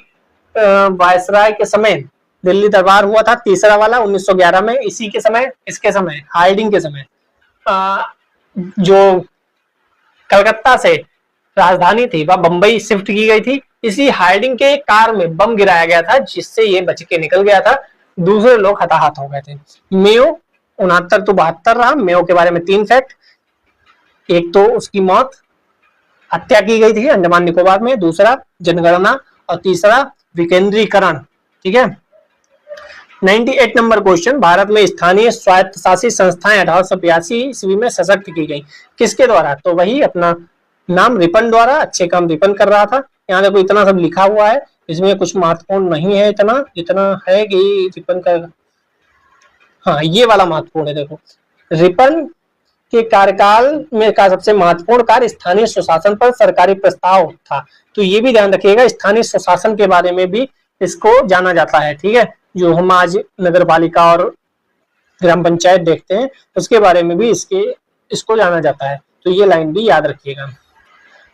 वायसराय के समय दिल्ली दरबार हुआ था, तीसरा वाला 1911 में। इसी के समय, इसके समय, हार्डिंग के समय जो कलकत्ता से राजधानी थी वह बंबई शिफ्ट की गई थी। इसी हार्डिंग के कार में बम गिराया गया था, जिससे ये बच के निकल गया था, दूसरे लोग हताहत हो गए थे। मेयो 69 to 72 रहा। मेयो के बारे में 3 फैक्ट, एक तो उसकी मौत, हत्या की गई थी अंडमान निकोबार में, दूसरा जनगणना, और तीसरा विकेंद्रीकरण, ठीक है। 98 नंबर क्वेश्चन, भारत में स्थानीय स्वायत्त शासित संस्थाएं 1882 ईस्वी में सशक्त की गई, किसके द्वारा? तो वही अपना नाम रिपन द्वारा। अच्छे काम रिपन कर रहा था। यहाँ देखो इतना सब लिखा हुआ है, इसमें कुछ महत्वपूर्ण नहीं है, इतना इतना है कि रिपन का, हाँ ये वाला महत्वपूर्ण है। देखो रिपन के कार्यकाल में का सबसे महत्वपूर्ण कार्य स्थानीय स्वशासन पर सरकारी प्रस्ताव था। तो ये भी ध्यान रखिएगा, स्थानीय स्वशासन के बारे में भी इसको जाना जाता है, ठीक है। जो हम आज नगर पालिका और ग्राम पंचायत देखते हैं, उसके बारे में भी इसको जाना जाता है। तो ये लाइन भी याद रखिएगा।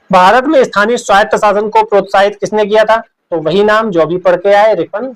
भारत में स्थानीय स्वायत्त शासन को प्रोत्साहित किसने किया था? तो वही नाम जो अभी पढ़ के आए, रिपन।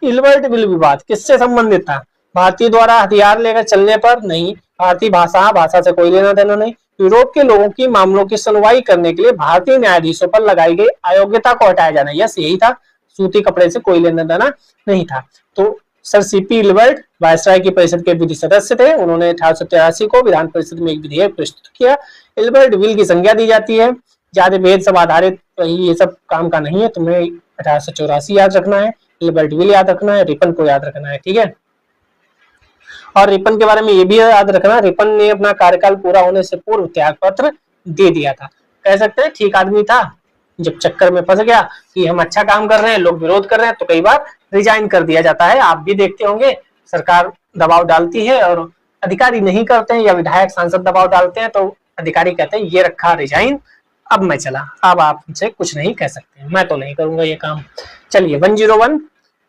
इल्बर्ट बिल विवाद किससे संबंधित था? भारतीय द्वारा हथियार लेकर चलने पर? नहीं। भारतीय भाषा, भाषा से कोई लेना देना नहीं। यूरोप के लोगों की मामलों की सुनवाई करने के लिए भारतीय न्यायाधीशों पर लगाई गई अयोग्यता को हटाया जाना। यस, यही था। सूती कपड़े से कोई लेना देना नहीं था। तो सर सीपी इल्बर्ट वायसराय की परिषद के विधि सदस्य थे। उन्होंने 1883 को विधान परिषद में एक विधेयक प्रस्तुत किया। इल्बर्ट बिल की संज्ञा दी जाती है। जाति भेद सब आधारित ये सब काम का नहीं है। तुम्हें 1884 याद रखना है, इल्बर्ट बिल याद रखना है, रिपन को याद रखना है, ठीक है। और रिपन के बारे में ये भी याद रखना, रिपन ने अपना कार्यकाल पूरा होने से पूर्व त्याग पत्र दे दिया था। कह सकते हैं ठीक आदमी था। जब चक्कर में फंस गया कि हम अच्छा काम कर रहे हैं, लोग विरोध कर रहे हैं, तो कई बार रिजाइन कर दिया जाता है। आप भी देखते होंगे, सरकार दबाव डालती है और अधिकारी नहीं करते हैं, या विधायक सांसद दबाव डालते हैं, तो अधिकारी कहते हैं ये रखा रिजाइन, अब मैं चला, अब आप मुझसे कुछ नहीं कह सकते, मैं तो नहीं करूंगा ये काम। चलिए 101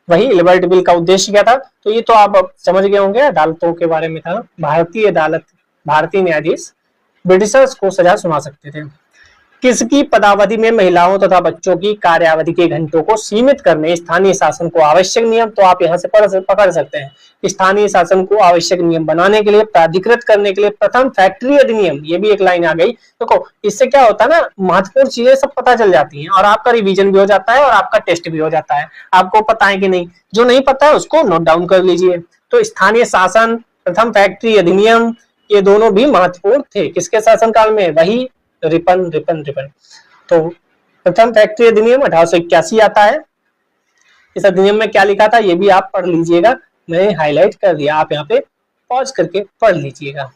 वही इल्बर्ट बिल का उद्देश्य क्या था? तो ये तो आप समझ गए होंगे, अदालतों के बारे में था। भारतीय अदालत, भारतीय न्यायाधीश ब्रिटिशर्स को सजा सुना सकते थे। किसकी पदावधि में महिलाओं तथा बच्चों की कार्यावधि के घंटों को सीमित करने स्थानीय शासन को आवश्यक नियम, तो आप यहाँ से पकड़ सकते हैं। स्थानीय शासन को आवश्यक नियम बनाने के लिए, प्राधिकृत करने के लिए प्रथम फैक्ट्री अधिनियम, ये भी एक लाइन आ गई। देखो इससे क्या होता है ना, महत्वपूर्ण चीजें सब पता चल जाती हैं और आपका रिवीजन भी हो जाता है और आपका टेस्ट भी हो जाता है। आपको पता है कि नहीं? जो नहीं पता है उसको नोट डाउन कर लीजिए। तो स्थानीय शासन, प्रथम फैक्ट्री अधिनियम, ये दोनों भी महत्वपूर्ण थे। किसके शासनकाल में? वही रिपन। तो प्रथम फैक्ट्री अधिनियम 1881 आता है। इस अधिनियम में क्या लिखा था ये भी आप पढ़ लीजिएगा, मैंने हाईलाइट कर दिया, आप यहाँ पे पॉज करके पढ़ लीजिएगा।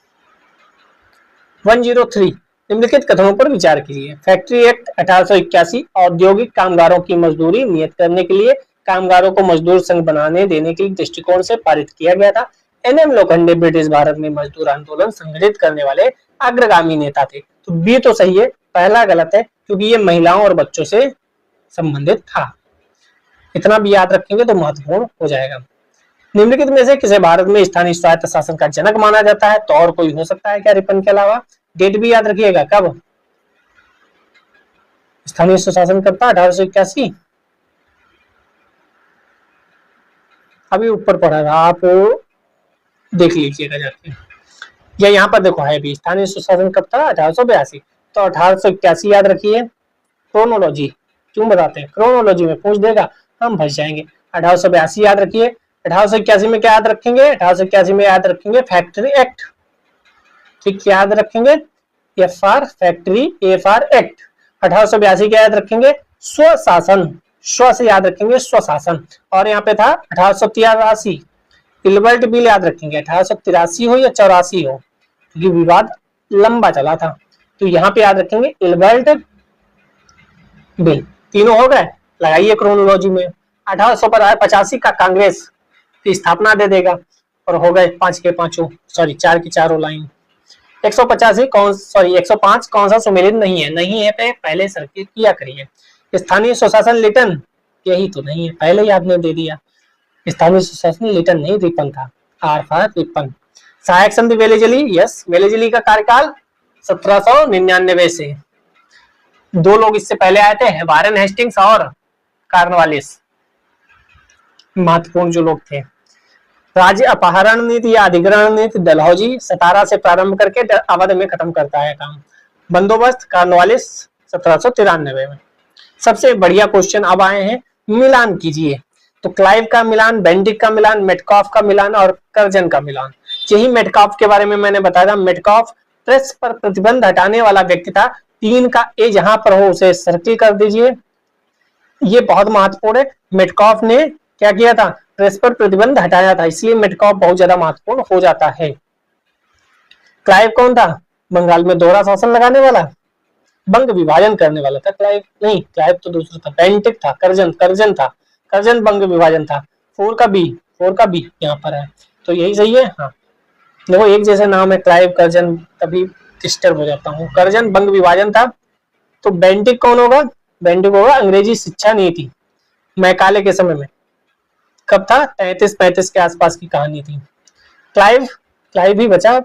103 निम्नलिखित कथनों पर विचार कीजिए। फैक्ट्री एक्ट 1881 औद्योगिक कामगारों की मजदूरी नियत करने के लिए कामगारों को मजदूर संघ बनाने देने के दृष्टिकोण से पारित किया गया था। एनएम लोखंडे ब्रिटिश भारत में मजदूर आंदोलन संगठित करने वाले अग्रगामी नेता थे। तो बी तो सही है, पहला गलत है क्योंकि ये महिलाओं और बच्चों से संबंधित था। इतना भी याद रखेंगे तो महत्वपूर्ण हो जाएगा। निम्नलिखित में से किसे भारत में स्थानीय स्वायत्त शासन का जनक माना जाता है? तो और कोई हो सकता है क्या रिपन के अलावा? डेट भी याद रखिएगा, कब स्थानीय स्वशासन कब था? 1881। अभी ऊपर पढ़ा था, आप देख लीजिएगा जाके, या यहाँ पर देखो है भी, स्थानीय स्वशासन कब था? 1882। तो 1881 याद रखिए। क्रोनोलॉजी क्यों बताते हैं? क्रोनोलॉजी में पूछ देगा, हम फंस जाएंगे। 1882 याद रखिए। 1881 में क्या याद रखेंगे? 1881 में याद रखेंगे फैक्ट्री एक्ट, ठीक याद रखेंगे, F R factory, F R act. 1882 क्या याद रखेंगे? स्वशासन, स्व से याद रखेंगे स्वशासन। और यहाँ पे था 1883 इल्बर्ट बिल याद रखेंगे। 1883 हो या 84 हो, क्योंकि विवाद लंबा चला था, तो यहाँ पे याद रखेंगे इल्बर्ट बिल। तीनों हो गए, लगाइए क्रोनोलॉजी में। 1885 का कांग्रेस की स्थापना दे देगा और हो गए 5 के 5, सॉरी 4 की 4 लाइन। 185 कौन, सॉरी 105 कौन सा सुमेलित नहीं है? नहीं है पे पहले सर्किट किया करिए। स्थानीय स्वशासन लिटन, यही तो नहीं है, पहले ही आपने दे दिया। स्थानीय स्वशासन लिटन नहीं, रिपन था, आर फॉर रिपन। सहायक संधि वेलेजली, यस वेलेजली का कार्यकाल 1799 से। दो लोग इससे पहले आए थे, वारेन हेस्टिंग्स और कार्नवालिस, महत्वपूर्ण जो लोग थे। राज्य अपहरण नीति या अधिग्रहण नीति डलहौजी 17 से प्रारंभ करके अवध में खत्म करता है काम। बंदोबस्त कार्नवालिस 1793 में। सबसे बढ़िया क्वेश्चन अब आए हैं, मिलान कीजिए। तो क्लाइव का मिलान, बेंटिक का मिलान, मेटकॉफ का मिलान और कर्जन का मिलान। यही मेटकॉफ के बारे में मैंने बताया था। मेटकॉफ प्रेस पर प्रतिबंध हटाने वाला व्यक्ति था। 3 का ए जहां पर हो उसे सर्किल कर दीजिए, ये बहुत महत्वपूर्ण है। मेटकॉफ ने क्या किया था? प्रेस पर प्रतिबंध हटाया था, इसलिए मेटकॉफ बहुत ज्यादा महत्वपूर्ण हो जाता है। क्लाइव कौन था? बंगाल में दोहरा शासन लगाने वाला, बंग विभाजन करने वाला था क्लाइव। नहीं, क्लाइव तो दूसरा था, बेंटिक था, कर्जन था, कर्जन बंग विभाजन था। 4 का बी यहाँ पर है, तो यही सही है। हाँ देखो एक जैसे नाम है, क्लाइव कर्जन, तभी डिस्टर्ब हो जाता हूँ। कर्जन बंग विभाजन था। तो बेंटिक कौन होगा? बेंटिक होगा अंग्रेजी शिक्षा नीति, मैकाले के समय में। कब था? 33-35 के आसपास की कहानी थी। क्लाइव ही बचा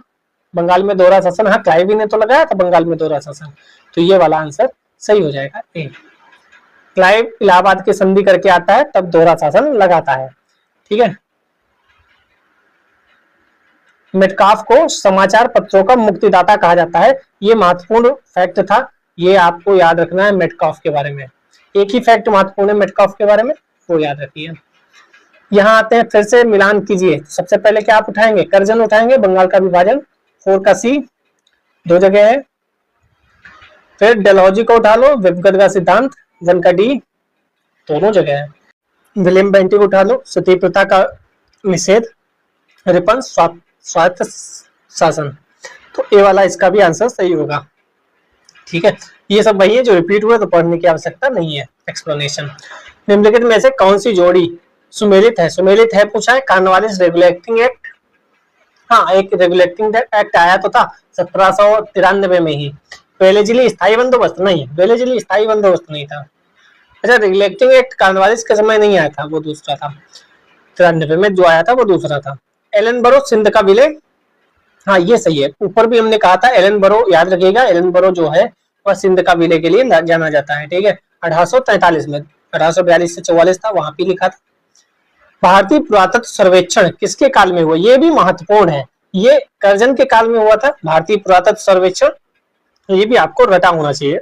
बंगाल में दोहरा शासन। हाँ क्लाइव ही ने तो लगाया था बंगाल में दोहरा शासन। तो ये वाला आंसर सही हो जाएगा ए। क्लाइव इलाहाबाद की संधि करके आता है तब दोहरा शासन लगाता है। ठीक है। मेटकाफ को समाचार पत्रों का मुक्तिदाता कहा जाता है। ये महत्वपूर्ण फैक्ट था, ये आपको याद रखना है मेटकाफ के बारे में। एक ही फैक्ट महत्वपूर्ण है मेटकाफ के बारे में, वो याद रखिए। यहाँ आते हैं, फिर से मिलान कीजिए। सबसे पहले क्या आप उठाएंगे? कर्जन उठाएंगे, बंगाल का विभाजन 4 का सी 2 जगह है। फिर डलहौजी को उठा लो, विभगत का सिद्धांत 1 का डी दोनों जगह है। विलियम बेंटिक को उठा लो, सती प्रथा का निषेध, रिपन स्वायत्त शासन। तो ए वाला इसका भी आंसर सही होगा। ठीक है, ये सब वही है जो रिपीट हुए, तो पढ़ने की आवश्यकता नहीं है। एक्सप्लेनेशन, निम्नलिखित में से कौन सी जोड़ी सुमेलित है? सुमेलित है पूछा है, कॉर्नवालिस रेगुलेटिंग एक्ट। हाँ, एक रेगुलेटिंग एक्ट आया तो था 1793 में ही। वेलेजिली स्थायी बंदोबस्त नहीं, वेलेजिली स्थायी बंदोबस्त नहीं था। अच्छा, रेगुलेटिंग एक्ट कॉर्नवालिस के समय नहीं आया था, वो दूसरा था। 93 में जो आया था वो दूसरा था। एलन बरो सिंध का विलय, हाँ ये सही है। ऊपर भी हमने कहा था एलन बरो, याद रखिएगा एलन बरो जो है वह सिंध का विलय के लिए जाना जाता है। ठीक है, 1843 में, 1842 से 44 था, वहां पे लिखा था। भारतीय पुरातत्व सर्वेक्षण किसके काल में हुआ? ये भी महत्वपूर्ण है, ये कर्जन के काल में हुआ था भारतीय पुरातत्व सर्वेक्षण, ये भी आपको रटा होना चाहिए।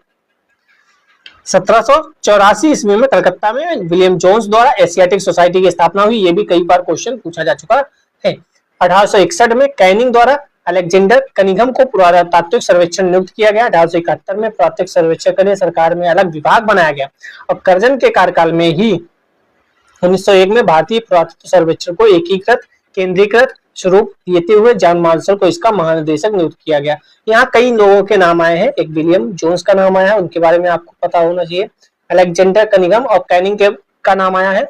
1784 ईस्वी में कलकत्ता में विलियम जोन्स द्वारा एशियाटिक सोसाइटी की स्थापना हुई, ये भी कई बार क्वेश्चन पूछा जा चुका है। 1861 में कैनिंग द्वारा अलेक्जेंडर कनिंघम को पुरातात्विक सर्वेक्षण नियुक्त किया गया। 1871 में पुरातात्विक सर्वेक्षण के लिए सरकार में अलग विभाग बनाया गया और कर्जन के कार्यकाल में ही 1901 में भारतीय पुरातत्व सर्वेक्षण को एकीकृत केंद्रीकृत स्वरूप देते हुए जॉन मार्शल को इसका महानिदेशक नियुक्त किया गया। यहाँ कई लोगों के नाम आए हैं, एक विलियम जोन्स का नाम आया है, उनके बारे में आपको पता होना चाहिए। अलेक्जेंडर कनिंघम और कैनिंग का नाम आया है।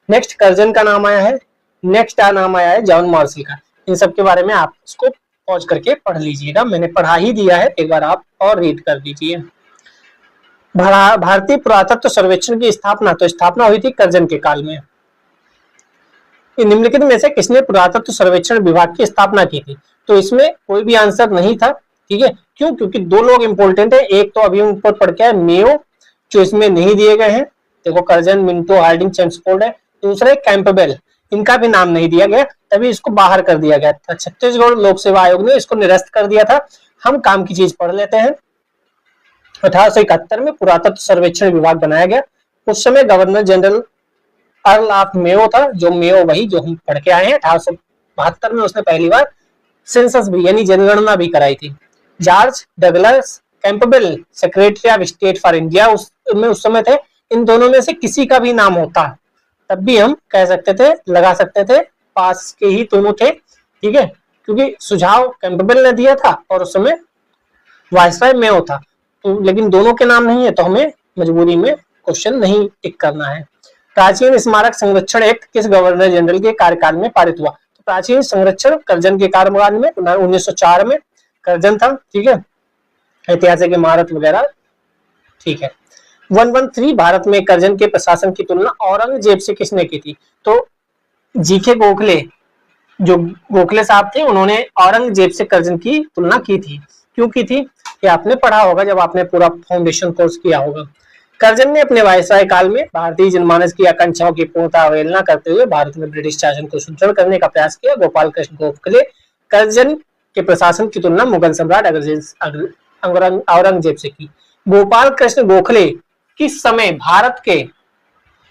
नेक्स्ट कर्जन का नाम आया है, नेक्स्ट नाम आया है जॉन मार्शल का। इन सब के बारे में आप इसको पॉज करके पढ़ लीजिएगा, मैंने पढ़ा ही दिया है, एक बार आप और रीड कर दीजिए। भारतीय पुरातत्व सर्वेक्षण की स्थापना हुई थी कर्जन के काल में। निम्नलिखित में से किसने पुरातत्व सर्वेक्षण विभाग की स्थापना की थी? तो इसमें कोई भी आंसर नहीं था। ठीक है, क्यों? क्योंकि 2 लोग इंपॉर्टेंट है। एक तो अभी ऊपर पढ़ के है मेयो, जो इसमें नहीं दिए गए हैं, देखो कर्जन, मिंटो, हार्डिंग, चेम्सफोर्ड है। दूसरे कैंपबेल, इनका भी नाम नहीं दिया गया, तभी इसको बाहर कर दिया गया था। छत्तीसगढ़ लोक सेवा आयोग ने इसको निरस्त कर दिया था। हम काम की चीज पढ़ लेते हैं। 1871 में पुरातत्व सर्वेक्षण विभाग बनाया गया। उस समय governor general earl of Mayo था, जो मेयो वही जो हम पढ़ के आए हैं। 1872 में उसने पहली बार सेंसस भी यानी जनगणना भी कराई थी। George Douglas Campbell secretary of state for India उस समय थे। इन दोनों में से किसी का भी नाम होता तब भी हम कह सकते थे, लगा सकते थे, पास के ही दोनों थे। ठीक है, क्योंकि सुझाव कैंपबेल ने दिया था और उस समय वायसराय मेयो था। तो लेकिन दोनों के नाम नहीं है, तो हमें मजबूरी में क्वेश्चन नहीं टिक करना है। प्राचीन स्मारक संरक्षण एक्ट किस गवर्नर जनरल के कार्यकाल में पारित हुआ? तो प्राचीन संरक्षण कर्जन के कार्यकाल में 1904 में कर्जन था। ठीक है, ऐतिहासिक इमारत वगैरह। ठीक है, 113 भारत में कर्जन के प्रशासन की तुलना औरंगजेब से किसने की थी? तो जीके गोखले, जो गोखले साहब थे, उन्होंने औरंगजेब से कर्जन की तुलना की थी। क्यों की थी? ये आपने पढ़ा होगा जब आपने पूरा फाउंडेशन कोर्स किया होगा। कर्जन ने अपने वायसराय काल में भारतीय जनमानस की आकांक्षाओं की पूर्णतः अवहेलना करते हुए भारत में ब्रिटिश शासन को सुदृढ़ करने का प्रयास किया। गोपाल कृष्ण गोखले कर्जन के प्रशासन की तुलना मुगल सम्राट औरंगजेब से की। गोपाल कृष्ण गोखले किस समय भारत के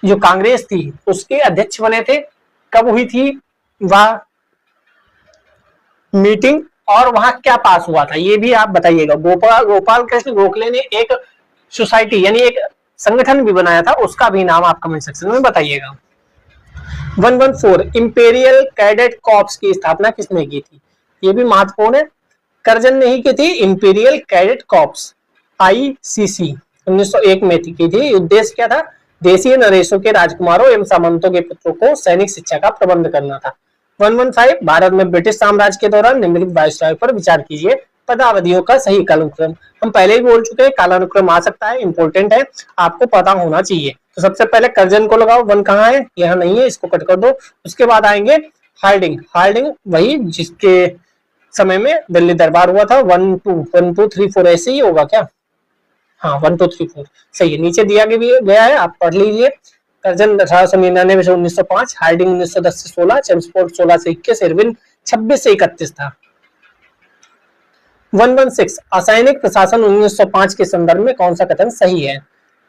जो कांग्रेस थी उसके अध्यक्ष बने थे? कब हुई थी वह मीटिंग और वहां क्या पास हुआ था, ये भी आप बताइएगा। गोपाल कृष्ण गोखले ने एक सोसाइटी यानी एक संगठन भी बनाया था, उसका भी नाम आप कमेंट सेक्शन में बताइएगा। 114 इंपीरियल कैडेट कॉर्प्स की स्थापना किसने की थी? ये भी महत्वपूर्ण है, कर्जन ने ही की थी। इंपीरियल कैडेट कॉर्प्स ICC 1901 में की थी। उद्देश्य क्या था? देशीय नरेशों के राजकुमारों एवं सामंतों के पुत्रों को सैनिक शिक्षा का प्रबंध करना था। 115 भारत में ब्रिटिश साम्राज्य के दौरान निम्नलिखित वायसराय पर विचार कीजिए। पदावधियों का सही कालानुक्रम, हम पहले ही बोल चुके हैं, कालानुक्रम आ सकता है, इंपॉर्टेंट है, आपको पता होना चाहिए। तो सबसे पहले कर्जन को लगाओ, 1 कहाँ है? यहाँ नहीं है, इसको कट कर दो। उसके बाद आएंगे हार्डिंग वही जिसके समय में दिल्ली दरबार हुआ था। 1 2 3 4 ऐसे ही होगा क्या? हाँ 1 2 3 4 सही है, नीचे दिया गया है, आप पढ़ लीजिए। कर्जन 1899 से 1905, हार्डिंग 1910 से 16, चेम्सफोर्ड 16 से 21, इरविन 26 से 31 था। 116 असैनिक प्रशासन 1905 के संदर्भ में कौन सा कथन सही है?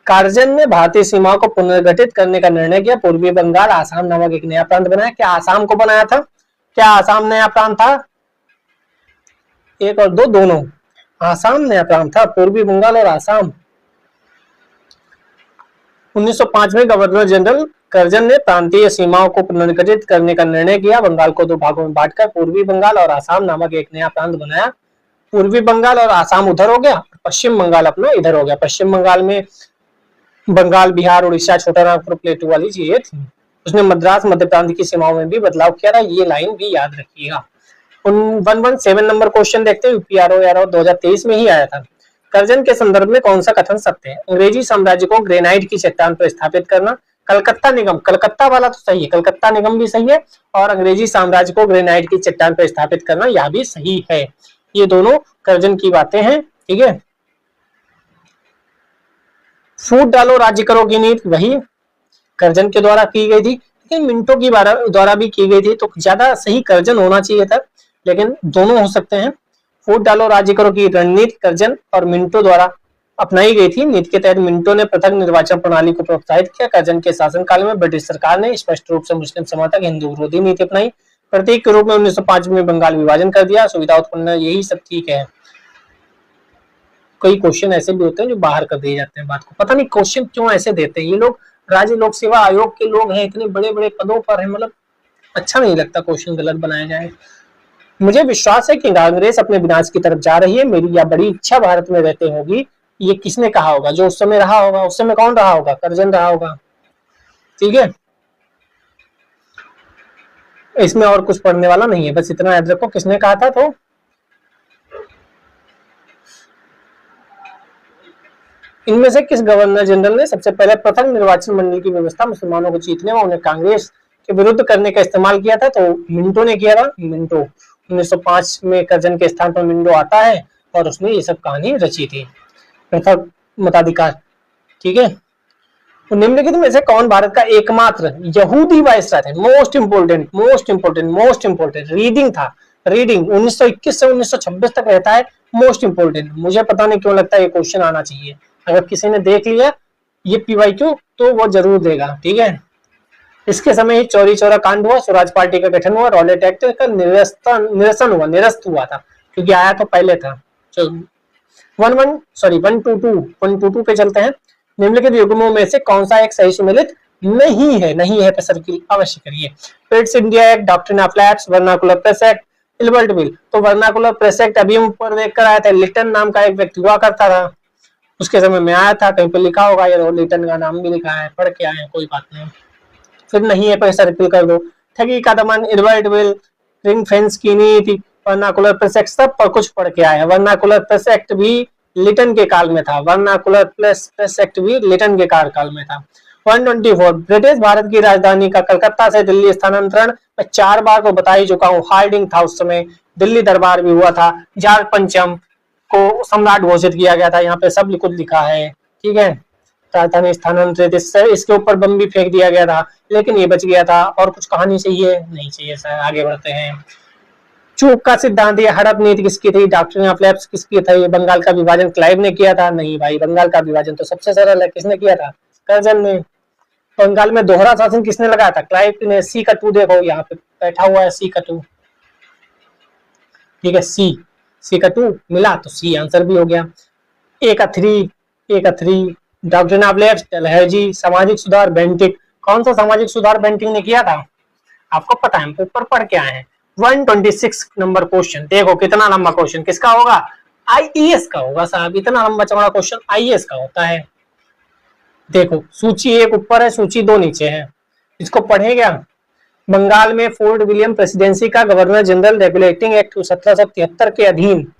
कर्जन ने भारतीय सीमाओं को पुनर्गठित करने का निर्णय किया, पूर्वी बंगाल आसाम नामक एक नया प्रांत बनाया। क्या आसाम को बनाया था? क्या आसाम नया प्रांत था? 1 और 2 दोनों, आसाम नया प्रांत था, पूर्वी बंगाल और आसाम। 1905 में गवर्नर जनरल कर्जन ने प्रांतीय सीमाओं को पुनर्गठित करने का निर्णय किया, बंगाल को 2 भागों में बांटकर पूर्वी बंगाल और आसाम नामक एक नया प्रांत बनाया। पूर्वी बंगाल और आसाम उधर हो गया, पश्चिम बंगाल अपना इधर हो गया। पश्चिम बंगाल में बंगाल, बिहार, उड़ीसा, छोटा नागपुर, प्लेटू वाली चीजें थी। उसने मद्रास मध्य प्रांत की सीमाओं में भी बदलाव किया था, ये लाइन भी याद रखिएगा। 117 नंबर क्वेश्चन देखते हैं, यूपीआरओ 2023 में ही आया था। कर्जन के संदर्भ में कौन सा कथन सत्य है? अंग्रेजी साम्राज्य को ग्रेनाइट की चट्टान पर स्थापित करना। कलकत्ता निगम, कलकत्ता वाला तो सही है, कलकत्ता निगम भी सही है, और अंग्रेजी साम्राज्य को ग्रेनाइट की चट्टान पर स्थापित करना यह भी सही है। ये दोनों कर्जन की बातें हैं, ठीक है। फूट डालो राज्य करो की नीति वही कर्जन के द्वारा की गई थी, लेकिन मिंटो की द्वारा भी की गई थी, तो ज्यादा सही कर्जन होना चाहिए था, लेकिन दोनों हो सकते हैं। फूट डालो राज्य करो की रणनीति कर्जन और मिंटो द्वारा अपनाई गई थी। नीति के तहत मिंटो ने पृथक निर्वाचन प्रणाली को प्रोत्साहित किया। कर्जन के शासनकाल में ब्रिटिश सरकार ने स्पष्ट रूप से मुस्लिम समर्थक हिंदू विरोधी नीति अपनाई। प्रतीक के रूप में 1905 में बंगाल विभाजन कर दिया, सुविधा उत्पन्न, यही सब ठीक है। कई क्वेश्चन ऐसे भी होते हैं जो बाहर कर दिए जाते हैं बात को, पता नहीं क्वेश्चन क्यों ऐसे देते हैं ये लोग। राज्य लोक सेवा आयोग के लोग हैं, इतने बड़े बड़े पदों पर हैं, मतलब अच्छा नहीं लगता क्वेश्चन गलत बनाया जाए। मुझे विश्वास है कि कांग्रेस अपने विनाश की तरफ जा रही है, मेरी यह बड़ी इच्छा भारत में रहते होगी। ये किसने कहा होगा? जो उस समय रहा होगा। उस समय कौन रहा होगा? कर्जन रहा होगा, ठीक है। इसमें और कुछ पढ़ने वाला नहीं है, बस इतना याद रखो किसने कहा था। तो इनमें से किस गवर्नर जनरल ने सबसे पहले पृथक निर्वाचन मंडल की व्यवस्था मुसलमानों को जीतने व उन्हें कांग्रेस के विरुद्ध करने का इस्तेमाल किया था? तो मिंटो ने किया था। मिंटो 1905 में कर्जन के स्थान पर मिंटो आता है और उसने ये सब कहानी रची थी, पृथक मताधिकार, ठीक है। तो निम्नलिखित में से कौन भारत का एकमात्र यहूदी वायसराय थे? मोस्ट इंपोर्टेंट रीडिंग था। रीडिंग 1921 से 1926 तक रहता है, मोस्ट इंपोर्टेंट। मुझे पता नहीं क्यों लगता है ये क्वेश्चन आना चाहिए। अगर किसी ने देख लिया ये पीवाईक्यू तो वो जरूर देगा, ठीक है। इसके समय ही चौरी चौरा कांड हुआ, स्वराज पार्टी का गठन हुआ, रॉलेट एक्ट का निरस्त हुआ था, क्योंकि आया तो पहले था। 122 पे चलते हैं। निम्नलिखित युग्मों में से कौन सा एक सही सुमेलित नहीं है? नहीं है पे सर्किल अवश्य करिए। Pitt's India act, doctrine of lapse, vernacular press act, Ilbert bill. तो वर्नाकुलर प्रेस एक्ट अभी हम ऊपर देखकर आया था, लिटन नाम का एक व्यक्ति हुआ करता था, उसके समय में आया था, कहीं पे लिखा होगा, ये लिटन का नाम भी लिखा है, पढ़ के आए हैं, कोई बात नहीं। फिर नहीं है पे सर्किल कर दो। ठगी का दमन, इल्बर्ट बिल, रिंग फेंस की नीति, वर्नाकुलर प्रेस एक्ट, सब पर कुछ पढ़ के आए हैं। वर्नाकुलर प्रेस एक्ट भी लिटन के काल में था, वर्नाकुलर प्रेस एक्ट भी लिटन के कार्यकाल में था। 124 ब्रिटिश भारत की राजधानी का कलकत्ता से दिल्ली स्थानांतरण मैं 4 बार तो बता ही चुका हूँ। हार्डिंग था उस समय, दिल्ली दरबार भी हुआ था, जॉर्ज पंचम को सम्राट घोषित किया गया था, यहाँ पे सब कुछ लिखा है, ठीक है। राजधानी स्थानांतरित, इसके ऊपर बम भी फेंक दिया गया था, लेकिन ये बच गया था। और कुछ कहानी चाहिए? नहीं चाहिए सर, आगे बढ़ते हैं। चूक का सिद्धांत, ये हड़प नीति किसकी थी? डॉक्ट्रिन ऑफ लैप्स किसकी थी? ये बंगाल का विभाजन क्लाइव ने किया था? नहीं भाई, बंगाल का विभाजन तो सबसे सरल है, किसने किया था? कर्जन ने। बंगाल में दोहरा शासन किसने लगाया था? क्लाइव ने। सी का 2 देखो यहाँ पे बैठा हुआ है, सी का 2, ठीक है। सी का 2 मिला तो सी आंसर भी हो गया। ए का 3 डॉक्ट्रिन ऑफ लैप्स, डलहौजी। सामाजिक सुधार, बेंटिक। कौन सा सामाजिक सुधार बेंटिक ने किया था? आपको पता है, ऊपर पढ़ के आए हैं। 126 नंबर क्वेश्चन देखो, कितना लंबा क्वेश्चन, किसका होगा? आईएएस का होगा साहब, इतना लंबा चौड़ा क्वेश्चन आईएएस का होता है। देखो सूची 1 ऊपर है, सूची 2 नीचे है, इसको पढ़ेगा। बंगाल में फोर्ट विलियम प्रेसिडेंसी का गवर्नर जनरल रेगुलेटिंग एक्ट 1773 के अधीन,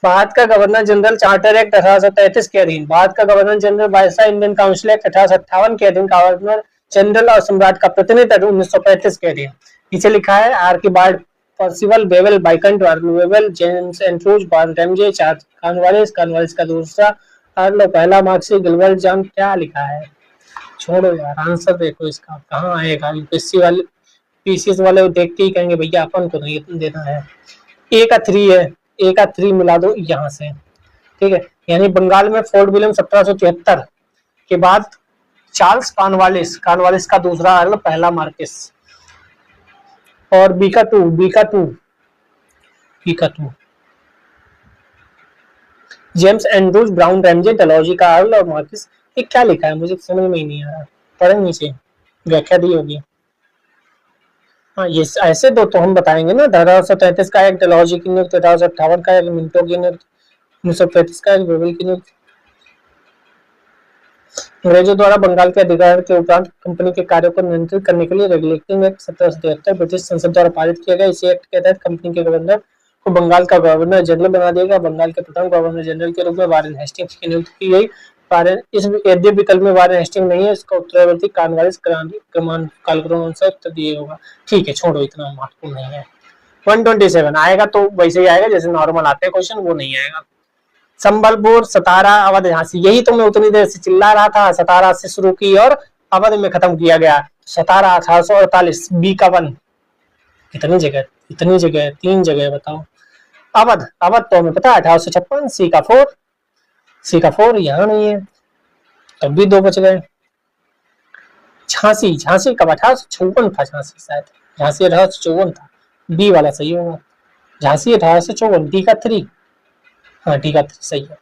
भारत का गवर्नर जनरल चार्टर एक्ट 1833 के अधीन, भारत का governor general viceroy Indian council act 1858 के अधीन, गवर्नर जनरल और सम्राट का प्रतिनिधित्व 1935 के अधीन। नीचे लिखा है Archibald Percival Wavell viscount Wavell James Andrews Broun Ramsay, Charles Cornwallis का दूसरा लो पहला मार्क्सिस्ट गलवाल जाम क्या लिखा है, छोड़ो यार, आंसर देखो इसका कहाँ आएगा। यूपीएससी वाले पीसीएस वाले देख के ही कहेंगे भैया अपन को नहीं देना है। ए का 3 है, ए का 3 मिला दो यहाँ से, ठीक है। यानी बंगाल में फोर्ट विलियम 1773 के बाद चार्ल्स कॉर्नवालिस, कॉर्नवालिस का दूसरा अर्ल पहला मार्किस। और बी का 2, बी का 2, बी का 2 James Andrews brown Ramsay Dalhousie का अर्ल और मार्किस। ये क्या लिखा है मुझे समझ में ही नहीं आ रहा, पढ़े नीचे व्याख्या दी होगी। हाँ ये ऐसे दो तो हम बताएंगे ना, 1833 का एक डलहौजी की नियुक्ति, 1858 का एक मिंटो की नियुक्ति, 1935 का एक वेबल की नियुक्ति। अंग्रेजों द्वारा बंगाल के अधिकार के उपरांत कंपनी के कार्यों को नियंत्रित करने के लिए रेगुलेटिंग एक्ट 1773 ब्रिटिश संसद द्वारा पारित किया गया। इसी एक्ट के तहत कंपनी के गवर्नर को बंगाल का गवर्नर जनरल बना दिया गया। बंगाल के प्रथम गवर्नर जनरल के रूप में वारेन हेस्टिंग्स की नियुक्ति की गई। इस यद्यपि विकल्प में वारेन हेस्टिंग्स नहीं है, इसका उत्तरवर्ती कॉर्नवालिस कालक्रम अनुसार उत्तर दिए होगा। ठीक है छोड़ो, इतना महत्वपूर्ण नहीं है। 127 आएगा तो वैसे ही आएगा जैसे नॉर्मल आते हैं क्वेश्चन, वो नहीं आएगा। संबलपुर, सतारा, अवध, झांसी, यही तो मैं उतनी देर से चिल्ला रहा था। सतारा से शुरू की और अवध में खत्म किया गया। सतारा 1848, बी का 1। इतनी जगह 3 जगह बताओ। अवध, अवध तो हमें पता है 1856, सी का 4, सी का 4 यहाँ नहीं है, तब भी 2 बच गए। झांसी, झांसी कब 1854 था, झांसी शायद, झांसी 1854 था, बी वाला सही होगा। झांसी 1854, डी का 3, हाँ डी का 3 सही है।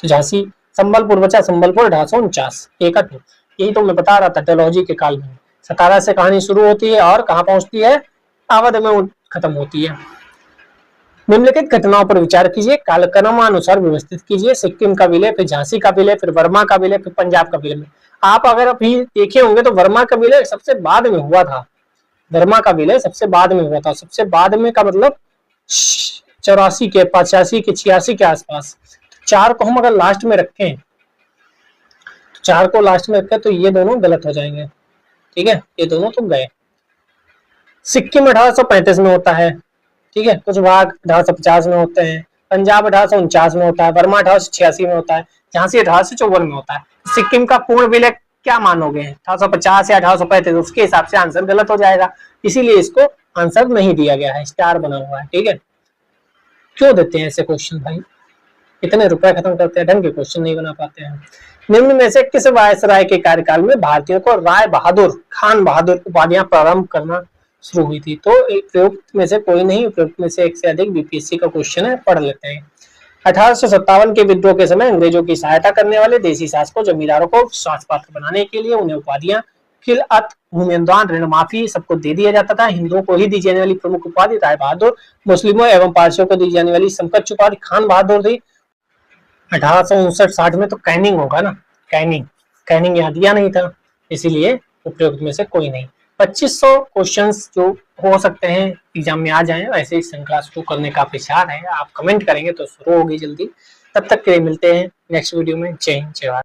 तो झांसी। संबलपुर बचा, संबलपुर 1849, ए का 2। यही तो मैं बता रहा था डलहौजी के काल में। सतारा से कहानी शुरू होती है और कहाँ पहुंचती है, अवध में खत्म होती है। निम्नलिखित घटनाओं पर विचार कीजिए, कालक्रमानुसार व्यवस्थित कीजिए। सिक्किम का विलय, फिर झांसी का विलय, फिर वर्मा का विलय, फिर पंजाब का विलय। आप अगर अभी देखे होंगे तो वर्मा का विलय सबसे बाद में हुआ था। वर्मा का विलय सबसे बाद में हुआ था। सबसे बाद में का मतलब 84 के, 85 के, 86 के आसपास। 4 को हम अगर लास्ट में रखें, 4 को लास्ट में रखें तो ये दोनों गलत हो जाएंगे, ठीक है, ये दोनों तो गए। सिक्किम 1835 में होता है, ठीक है, कुछ भाग 1850 में होते हैं। पंजाब 1849 में होता है। वर्मा 1886 में होता है। झांसी 1854 में होता है। सिक्किम का पूर्ण विलय क्या मानोगे, 1850 या 1835, उसके हिसाब से आंसर गलत हो जाएगा, इसीलिए इसको आंसर नहीं दिया गया है, स्टार बना हुआ है, ठीक है। क्यों देते हैं ऐसे क्वेश्चन भाई, इतने रुपए खत्म करते हैं, ढंग के क्वेश्चन नहीं बना पाते हैं। निम्न में से किस वायसराय के कार्यकाल में भारतीयों को राय बहादुर, खान बहादुर उपाधियां प्रारंभ करना शुरू हुई थी? तो उपयुक्त में से कोई नहीं, उपयुक्त में से एक से अधिक बीपीएससी का क्वेश्चन है, पढ़ लेते हैं। 1857 के विद्रोह के समय अंग्रेजों की सहायता करने वाले देसी शासकों, जमींदारों को विश्वास पात्र बनाने के लिए उन्हें उपाधियां, खिलअत, भूमि अनुदान, ऋण माफी सबको दे दिया जाता था। हिंदुओं को ही दी जाने वाली प्रमुख उपाधि राय बहादुर, मुस्लिमों एवं पारसियों को दी जाने वाली समकक्ष उपाधि खान बहादुर थी। 1859-60 में तो कैनिंग होगा ना, कैनिंग यहाँ दिया नहीं था, इसीलिए उपयुक्त में से कोई नहीं। 2500 क्वेश्चंस जो हो सकते हैं एग्जाम में आ जाएं, ऐसे इस श्रृंखला शुरू करने का विचार है। आप कमेंट करेंगे तो शुरू होगी जल्दी। तब तक के लिए मिलते हैं नेक्स्ट वीडियो में। जय हिंद, जय भारत।